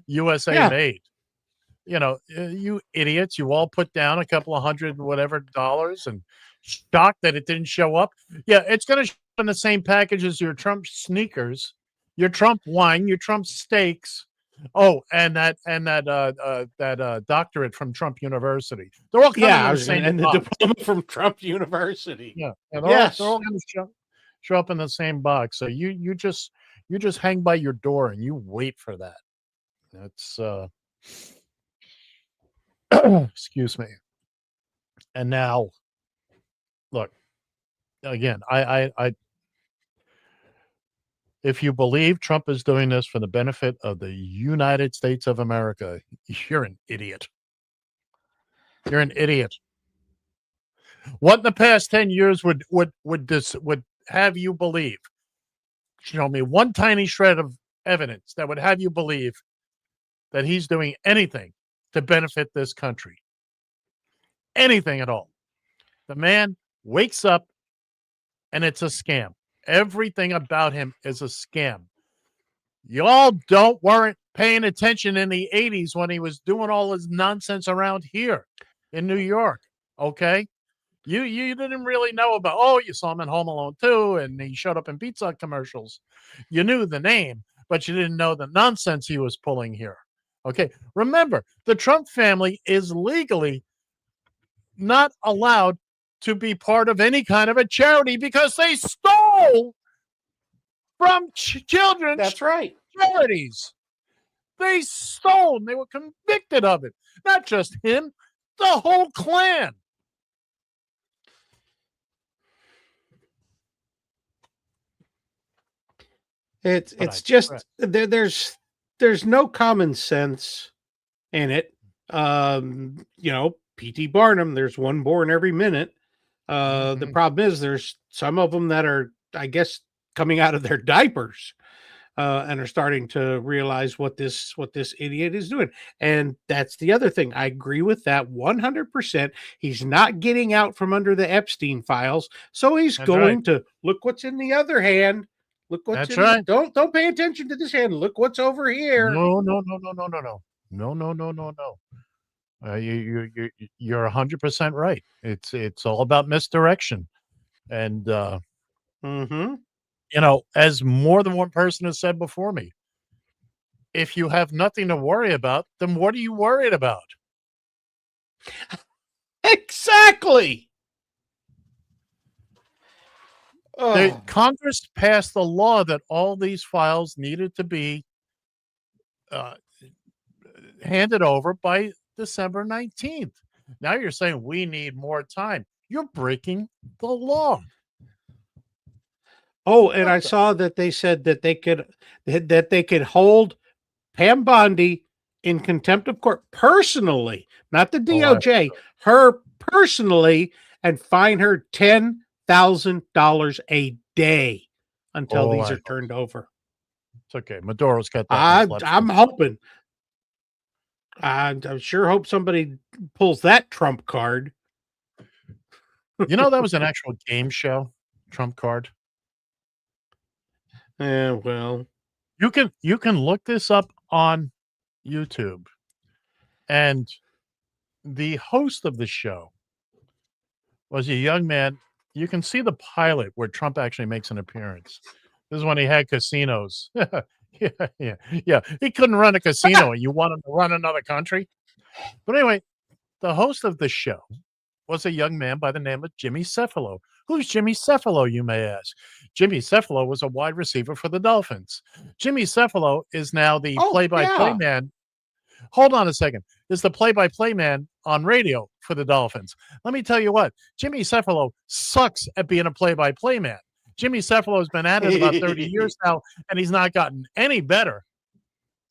USA
Yeah.
made. You idiots, you all put down a couple of hundred whatever dollars and shocked that it didn't show up. Yeah, it's going to show up in the same package as your Trump sneakers, your Trump wine, your Trump steaks. Oh, and that doctorate from Trump University. They're all coming
Yeah,
in
I
the
was going
same
to end the
box.
diploma from Trump University.
Yeah, they're
Yes.
all going to show up in the same box. So you just hang by your door and you wait for that. That's excuse me. And now, look, again, I if you believe Trump is doing this for the benefit of the United States of America, you're an idiot. You're an idiot. What in the past 10 years would have you believe? Show me one tiny shred of evidence that would have you believe that he's doing anything to benefit this country. Anything at all. The man wakes up and it's a scam. Everything about him is a scam. Y'all weren't paying attention in the 80s when he was doing all his nonsense around here in New York. Okay? You didn't really know about, you saw him in Home Alone 2 and he showed up in Pizza Hut commercials. You knew the name, but you didn't know the nonsense he was pulling here. Okay? Remember, the Trump family is legally not allowed to be part of any kind of a charity because they stole from children's
That's right.
charities. They stole. They were convicted of it. Not just him, the whole clan.
It's just there's no common sense in it. P.T. Barnum, there's one born every minute. The problem is there's some of them that are, I guess, coming out of their diapers and are starting to realize what this idiot is doing. And that's the other thing. I agree with that 100%. He's not getting out from under the Epstein files, so he's going to look what's in the other hand. Look what's
That's
in.
right.
Don't pay attention to this hand. Look what's over here.
No. You're 100% right. It's all about misdirection, and as more than one person has said before me, if you have nothing to worry about, then what are you worried about?
Exactly.
Congress passed the law that all these files needed to be handed over by December 19th. Now you're saying we need more time. You're breaking the law.
Oh, and I saw that they said that they could hold Pam Bondi in contempt of court personally, not the DOJ, her personally, and fine her $10,000 a day until these are turned over.
It's okay. Maduro's got that.
I'm hoping. I sure hope somebody pulls that trump card.
That was an actual game show, Trump card.
Yeah, well,
you can look this up on YouTube, and the host of the show was a young man. You can see the pilot where Trump actually makes an appearance. This is when he had casinos. Yeah. He couldn't run a casino, and you want him to run another country. But anyway, the host of the show was a young man by the name of Jimmy Cephalo. Who's Jimmy Cephalo, you may ask? Jimmy Cephalo was a wide receiver for the Dolphins. Jimmy Cephalo is now the play-by-play man. Hold on a second. Is the play-by-play man on radio for the Dolphins. Let me tell you what, Jimmy Cephalo sucks at being a play-by-play man. Jimmy Cephalo has been at it about 30 years now, and he's not gotten any better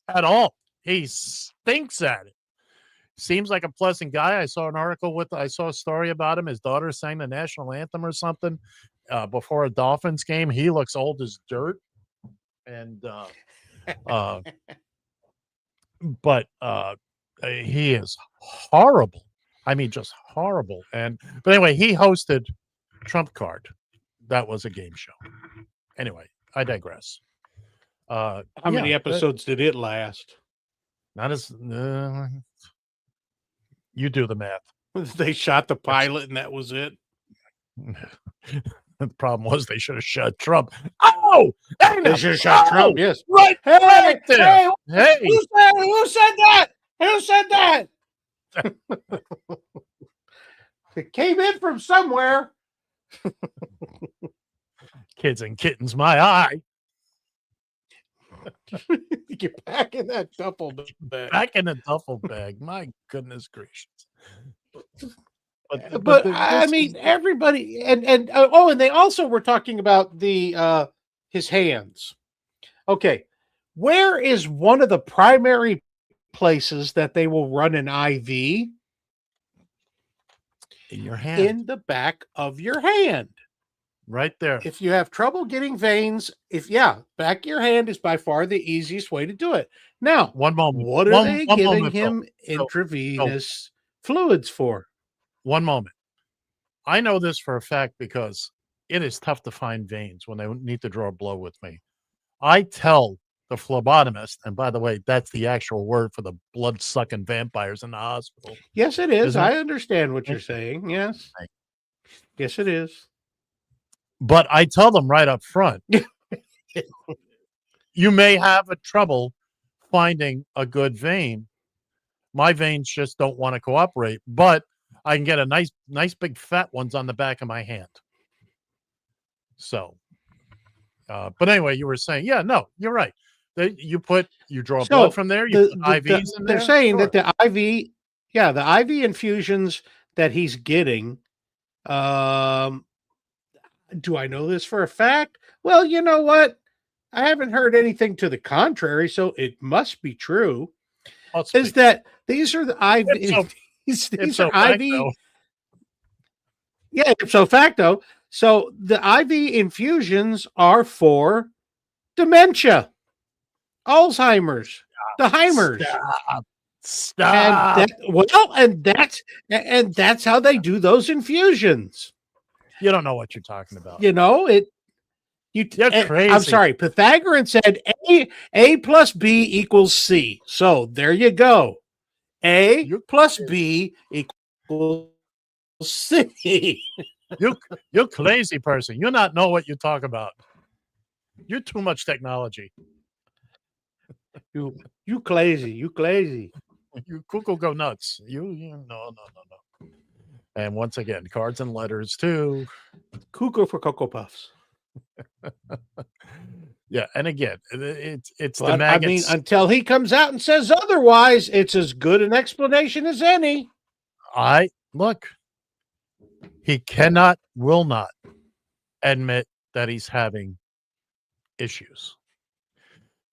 at all. He stinks at it. Seems like a pleasant guy. I saw a story about him. His daughter sang the national anthem or something before a Dolphins game. He looks old as dirt. And but he is horrible. I mean, just horrible. But anyway, he hosted Trump Card. That was a game show. Anyway, I digress.
How many episodes did it last?
Not as you do the math.
They shot the pilot and that was it.
The problem was they should have shot Trump. Oh,
they should have shot Trump. Yes,
right there. Hey,
who said that? Who said that? It came in from somewhere.
Kids and kittens, my eye.
Get back in that duffel bag.
Back in the duffel bag. My goodness gracious.
But I mean, everybody, and they also were talking about the his hands. Okay, where is one of the primary places that they will run an IV?
In your hand.
In the back of your hand.
Right there.
If you have trouble getting veins, back of your hand is by far the easiest way to do it. Now,
one moment.
What are they giving him intravenous fluids for?
One moment. I know this for a fact because it is tough to find veins when they need to draw blood with me. I tell the phlebotomist, and by the way, that's the actual word for the blood-sucking vampires in the hospital.
Yes, it is. I understand what you're saying. Yes. Yes, it is.
But I tell them right up front, you may have a trouble finding a good vein. My veins just don't want to cooperate, but I can get a nice big fat ones on the back of my hand. So, but anyway, you were saying, no, you're right. You draw blood from there. You put IVs in there.
They're saying that the IV, the IV infusions that he's getting. Do I know this for a fact? Well, you know what? I haven't heard anything to the contrary, so it must be true. Is that these are the IV? These are IV. Yeah, ipso facto. So the IV infusions are for dementia, Alzheimer's, the Heimers.
Stop.
And that's how they do those infusions.
You don't know what you're talking about.
You know it.
You're crazy.
I'm sorry. Pythagorean said A plus B equals C. So there you go. A plus B equals C.
You're crazy person. You not know what you talk about. You're too much technology.
You crazy. You crazy.
You cuckoo go nuts. No. And once again, cards and letters too.
Cuckoo for Cocoa Puffs.
Yeah, and again, it's
but,
the maggots.
I mean, until he comes out and says otherwise, it's as good an explanation as any.
Look, he will not admit that he's having issues.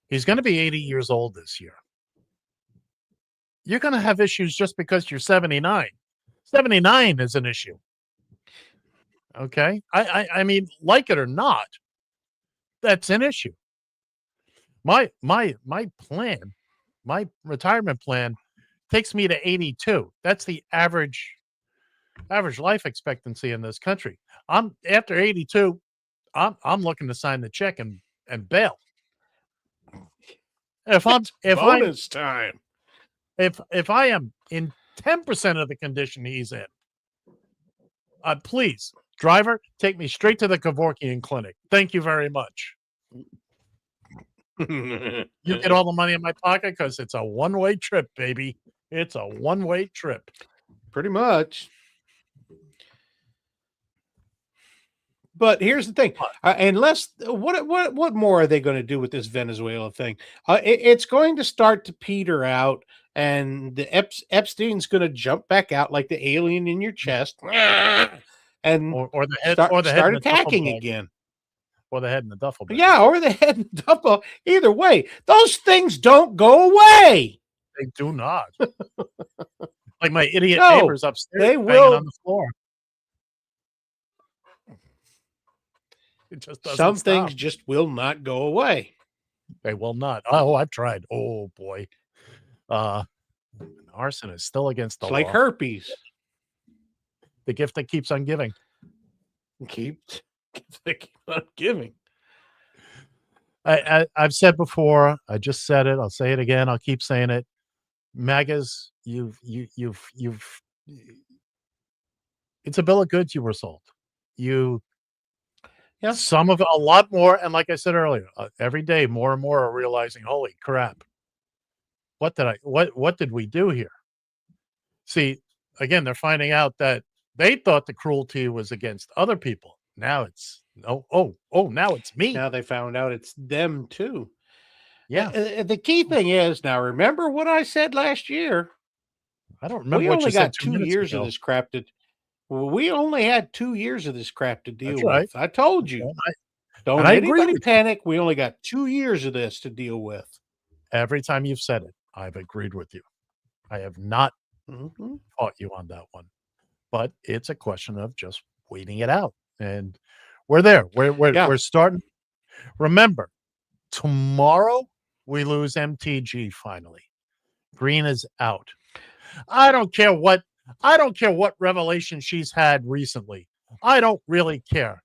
He's going to be 80 years old this year. You're going to have issues just because you're 79. 79 is an issue. Okay? I mean, like it or not, that's an issue. My plan, my retirement plan takes me to 82. That's the average life expectancy in this country. After 82, I'm looking to sign the check and bail. If I am in 10% of the condition he's in. Please, driver, take me straight to the Kevorkian clinic. Thank you very much. You get all the money in my pocket because it's a one-way trip, baby. It's a one-way trip.
Pretty much. But here's the thing: unless what more are they going to do with this Venezuela thing? It's going to start to peter out, and the Epstein's going to jump back out like the alien in your chest, and
or the head,
start
in the duffel
attacking
bag.
again.
Or the head in the duffel bag.
Yeah, or the head in the duffel. Either way, those things don't go away.
They do not. Like my idiot
No,
neighbors upstairs
they
banging
will.
on the floor. It just doesn't
Some
stop.
things just will not go away.
They will not. Oh, I've tried. Oh boy. Arson is still against the
It's
law.
like herpes.
The gift that keeps on giving.
Keep on giving.
I've said before, I just said it, I'll say it again, I'll keep saying it. MAGAs, you've it's a bill of goods you were sold. Some of it, a lot more, and like I said earlier, every day more and more are realizing, holy crap, what did we do here? See, again, they're finding out that they thought the cruelty was against other people. Now it's now it's me.
Now they found out it's them too.
Yeah.
The key thing is, now remember what I said last year.
I don't remember
We
what
only
you said
got
2
2
minutes
years
ago.
of this crap we only had 2 years of this crap to deal
That's
with.
right.
I told you. Don't
and I agree
anybody
with you.
panic. We only got 2 years of this to deal with.
Every time you've said it, I've agreed with you. I have not fought you on that one. But it's a question of just waiting it out. And we're there. We're starting. Remember, tomorrow we lose MTG finally. Green is out. I don't care what revelation she's had recently. I don't really care.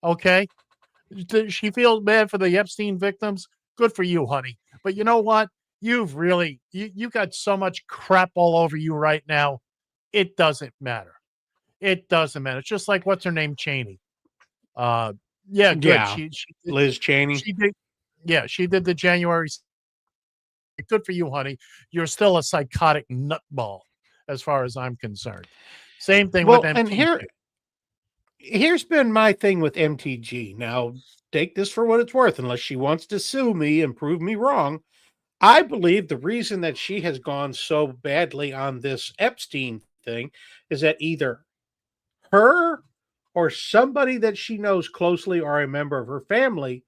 Okay? She feels bad for the Epstein victims. Good for you, honey. But you know what? You've really you got so much crap all over you right now. It doesn't matter. It doesn't matter. It's just like what's her name, Cheney. Yeah, good.
Yeah,
She did,
Liz Cheney.
She did. Yeah, she did the January. Good for you, honey. You're still a psychotic nutball, as far as I'm concerned. Same thing with MTG.
And here's been my thing with MTG. Now, take this for what it's worth, unless she wants to sue me and prove me wrong. I believe the reason that she has gone so badly on this Epstein thing is that either her or somebody that she knows closely or a member of her family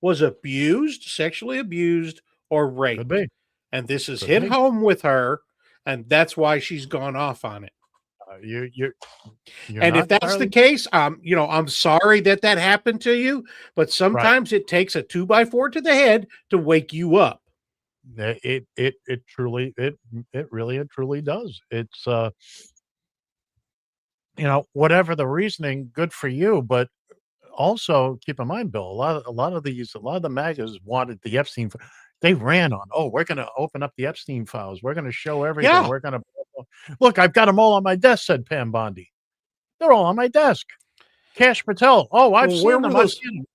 was abused, sexually abused, or raped.
Could be.
And this has
Could
hit
be.
home with her, and that's why she's gone off on it.
You're
and
not
if that's
entirely-
the case, I'm sorry that happened to you, but sometimes it takes a 2x4 to the head to wake you up.
It truly does. It's whatever the reasoning, good for you, but also keep in mind, Bill, a lot of the MAGAs wanted the Epstein. They ran on, we're going to open up the Epstein files. We're going to show everything.
Yeah.
We're going to look. I've got them all on my desk, said Pam Bondi. They're all on my desk. Cash Patel. Oh, I've seen them. I've seen them.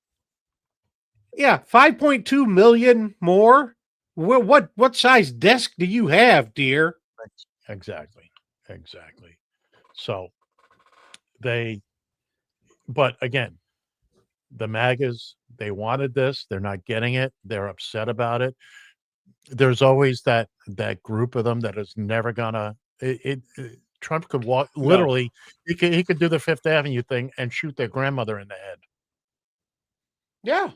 Yeah, 5.2 million more. Well, what size desk do you have, dear?
Exactly. So but again, the MAGAs, they wanted this. They're not getting it. They're upset about it. There's always that group of them that is never gonna. Trump could walk literally. He could do the Fifth Avenue thing and shoot their grandmother in the head.
Yeah.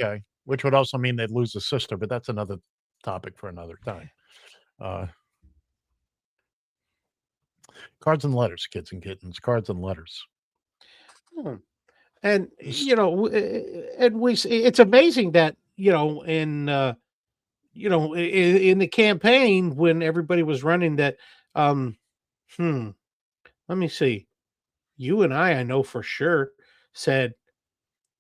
Okay, which would also mean they'd lose a sister, but that's another topic for another time. Cards and letters, kids and kittens. Cards and letters.
And it's amazing that in the campaign when everybody was running that. Let me see. You and I know for sure said,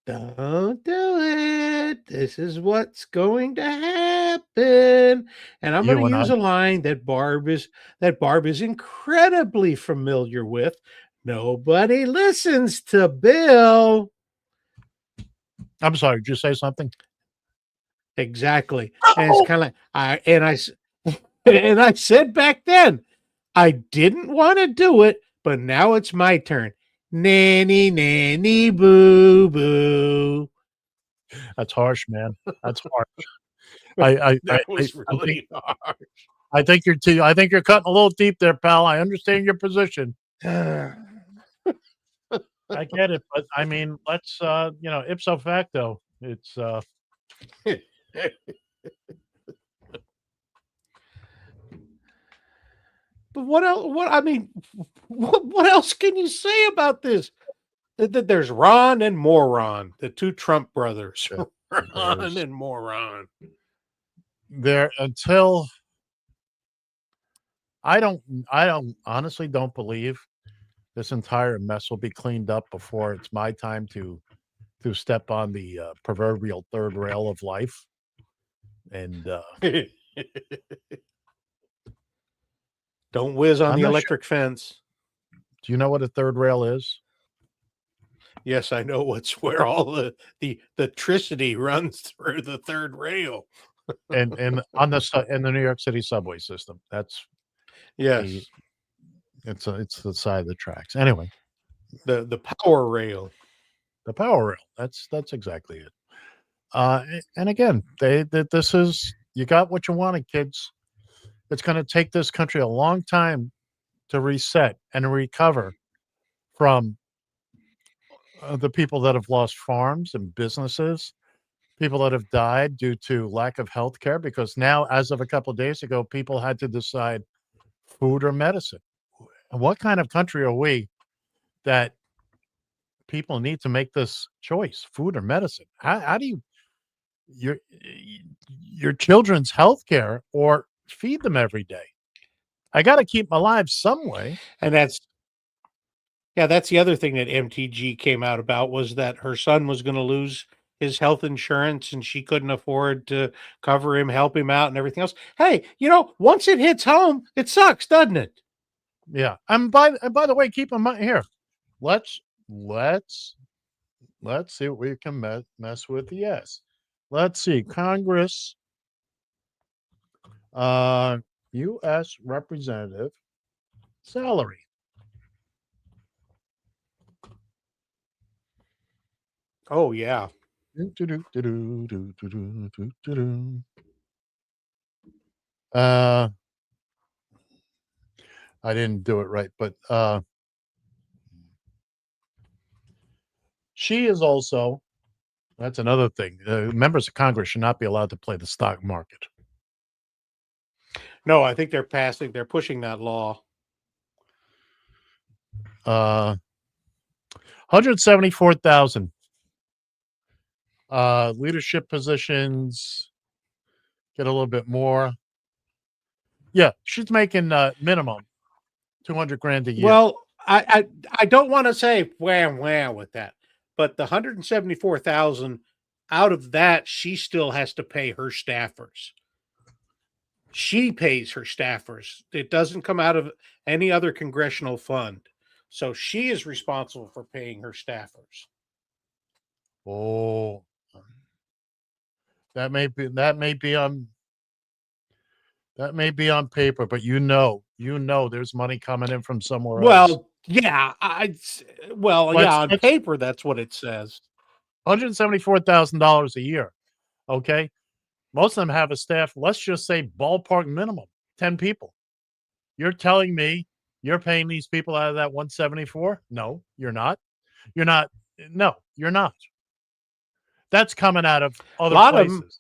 "Don't do it. This is what's going to happen." and I'm going
You
to
and I.
use a line that Barb is incredibly familiar with. Nobody listens to Bill.
I'm sorry. Did you say something?
Exactly. And it's kind of like and I said back then, I didn't want to do it, but now it's my turn. Nanny, nanny, boo, boo.
That's harsh, man. That's harsh. I
That was really hard.
I think I think you're cutting a little deep there, pal. I understand your position. I get it, but I mean, let's ipso facto, it's
But what else? What I mean, what else can you say about this? That there's Ron and Moron, the two Trump brothers. Ron
there's
and Moron.
there until I don't honestly don't believe this entire mess will be cleaned up before it's my time to step on the proverbial third rail of life. And
Don't whiz on
I'm
the
not sure.
electric fence.
Do you know what a third rail is?
Yes, I know what's where all the electricity runs through the third rail.
And in the New York City subway system. That's
Yes,
it's the side of the tracks. Anyway,
the power rail.
the power rail. That's exactly it. And again, this is you got what you wanted, kids. It's going to take this country a long time to reset and recover from the people that have lost farms and businesses, people that have died due to lack of health care. Because now, as of a couple of days ago, people had to decide food or medicine. And what kind of country are we that people need to make this choice, food or medicine? How do you your children's health care or feed them every day? I got to keep them alive some way.
And that's the other thing that MTG came out about was that her son was going to lose his health insurance and she couldn't afford to cover him, help him out, and everything else. Hey, once it hits home, it sucks, doesn't it?
Yeah. And by the way, keep in mind here. Let's see what we can mess with. Yes. Let's see. Congress, U.S. representative salary.
Oh yeah.
I didn't do it right, but she is also, that's another thing. Members of Congress should not be allowed to play the stock market.
No, I think they're pushing that law.
174,000 leadership positions get a little bit more. Yeah, she's making minimum 200 grand a year.
Well, I don't want to say wham wham with that, but the 174,000 out of that, she still has to pay her staffers. She pays her staffers. It doesn't come out of any other congressional fund. So she is responsible for paying her staffers.
Oh, that may be on paper, but there's money coming in from somewhere else.
Well, yeah, on paper that's what it says.
$174,000 a year. Okay, most of them have a staff. Let's just say ballpark minimum 10 people. You're telling me you're paying these people out of that 174? No, you're not. You're not. No, you're not. That's coming out of other places.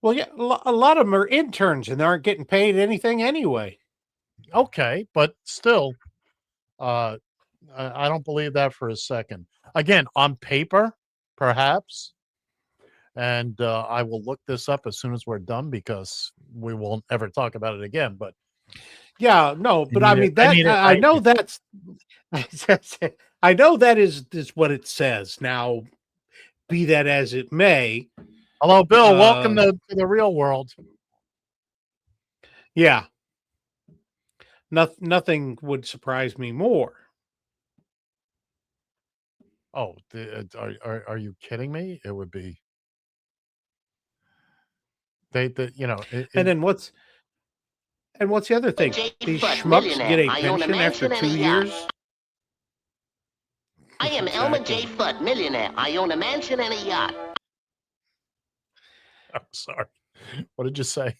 Well, yeah, a lot of them are interns and they aren't getting paid anything anyway.
Okay, but still, I don't believe that for a second. Again, on paper, perhaps, and I will look this up as soon as we're done because we won't ever talk about it again. But
yeah, no, but I mean that I know that's I know that is what it says. Now, be that as it may.
Hello, Bill. Welcome to the real world.
Yeah. Nothing would surprise me more.
Oh, are you kidding me? It would be you know,
And then what's the other thing?
J.
These
Fudd,
schmucks get
millionaire.
a
I own a
pension after
mansion and a
2
yacht.
years?
I am Elmer J. Fudd, millionaire. I own a mansion and a yacht.
I'm sorry. What did you say?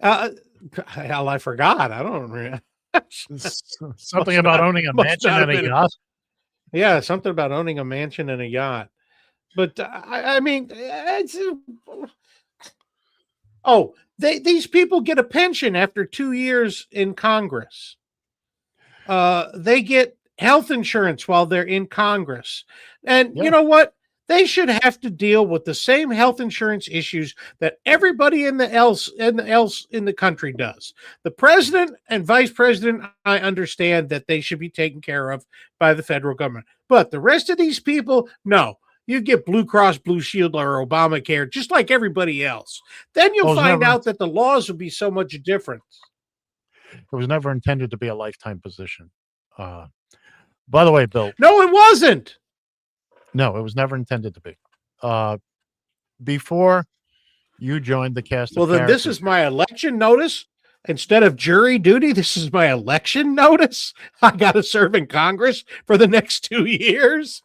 Hell, I forgot. I don't remember.
Something about owning a mansion and a yacht.
Yeah, something about owning a mansion and a yacht. But I mean, these people get a pension after 2 years in Congress. They get health insurance while they're in Congress, and you know what? They should have to deal with the same health insurance issues that everybody in the country does. The president and vice president, I understand that they should be taken care of by the federal government, but the rest of these people, no. You get Blue Cross Blue Shield or Obamacare, just like everybody else. Then you'll find out that the laws will be so much different.
It was never intended to be a lifetime position. By the way, Bill.
No, it wasn't.
No, it was never intended to be. Before you joined the cast
well,
of
then this is my election notice. Instead of jury duty, this is my election notice. I got to serve in Congress for the next 2 years.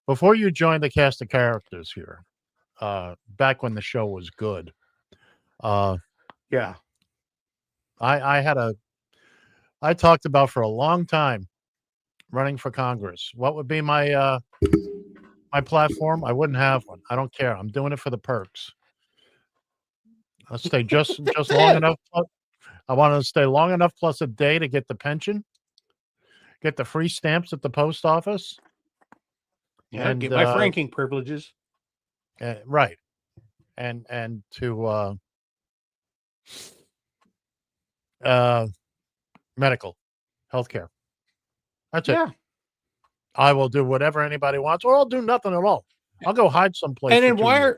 Before you joined the cast of characters here, back when the show was good,
yeah,
I talked about for a long time running for Congress. What would be my my platform? I wouldn't have one. I don't care. I'm doing it for the perks. I'll stay just long enough. I want to stay long enough plus a day to get the pension, get the free stamps at the post office.
Yeah, and get my franking privileges.
Right. And to medical healthcare. That's it. I will do whatever anybody wants, or I'll do nothing at all. I'll go hide someplace.
And then why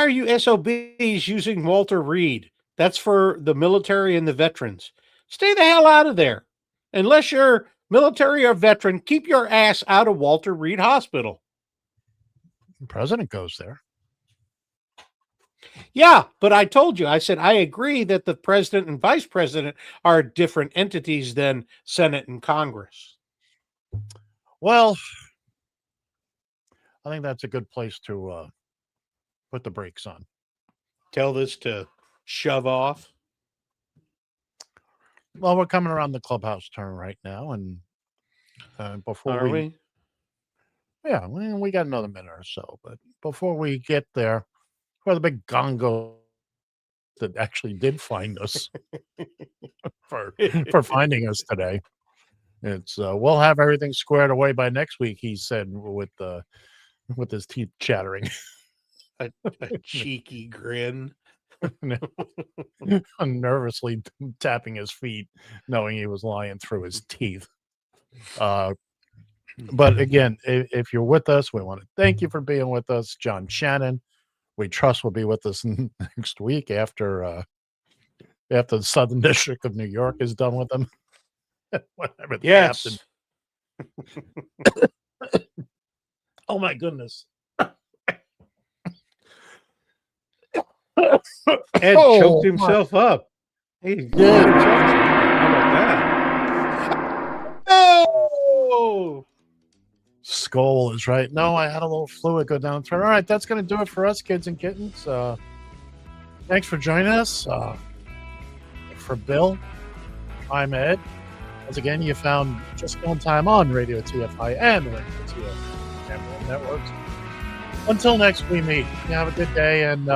are you SOBs using Walter Reed? That's for the military and the veterans. Stay the hell out of there. Unless you're military or veteran, keep your ass out of Walter Reed Hospital.
The president goes there.
Yeah, but I told you, I said, I agree that the president and vice president are different entities than Senate and Congress.
Well, I think that's a good place to put the brakes on.
Tell this to shove off.
Well, we're coming around the clubhouse turn right now, and before
Are we?
Yeah, we got another minute or so, but before we get there, for the big gongo that actually did find us for finding us today, it's we'll have everything squared away by next week. He said with his teeth chattering,
a cheeky grin.
Nervously tapping his feet, knowing he was lying through his teeth. But again, if you're with us, we want to thank you for being with us. John Shannon, we trust will be with us next week after the Southern District of New York is done with them. Whatever.
Yes.
Oh my goodness.
Ed choked himself up. He did. How about that? Oh!
Skull is right. No, I had a little fluid go down through. All right, that's going to do it for us, kids and kittens. Thanks for joining us. For Bill, I'm Ed. Once again, you found Just On Time on Radio TFI and the Radio TFI Family Networks. Until next we meet, you have a good day and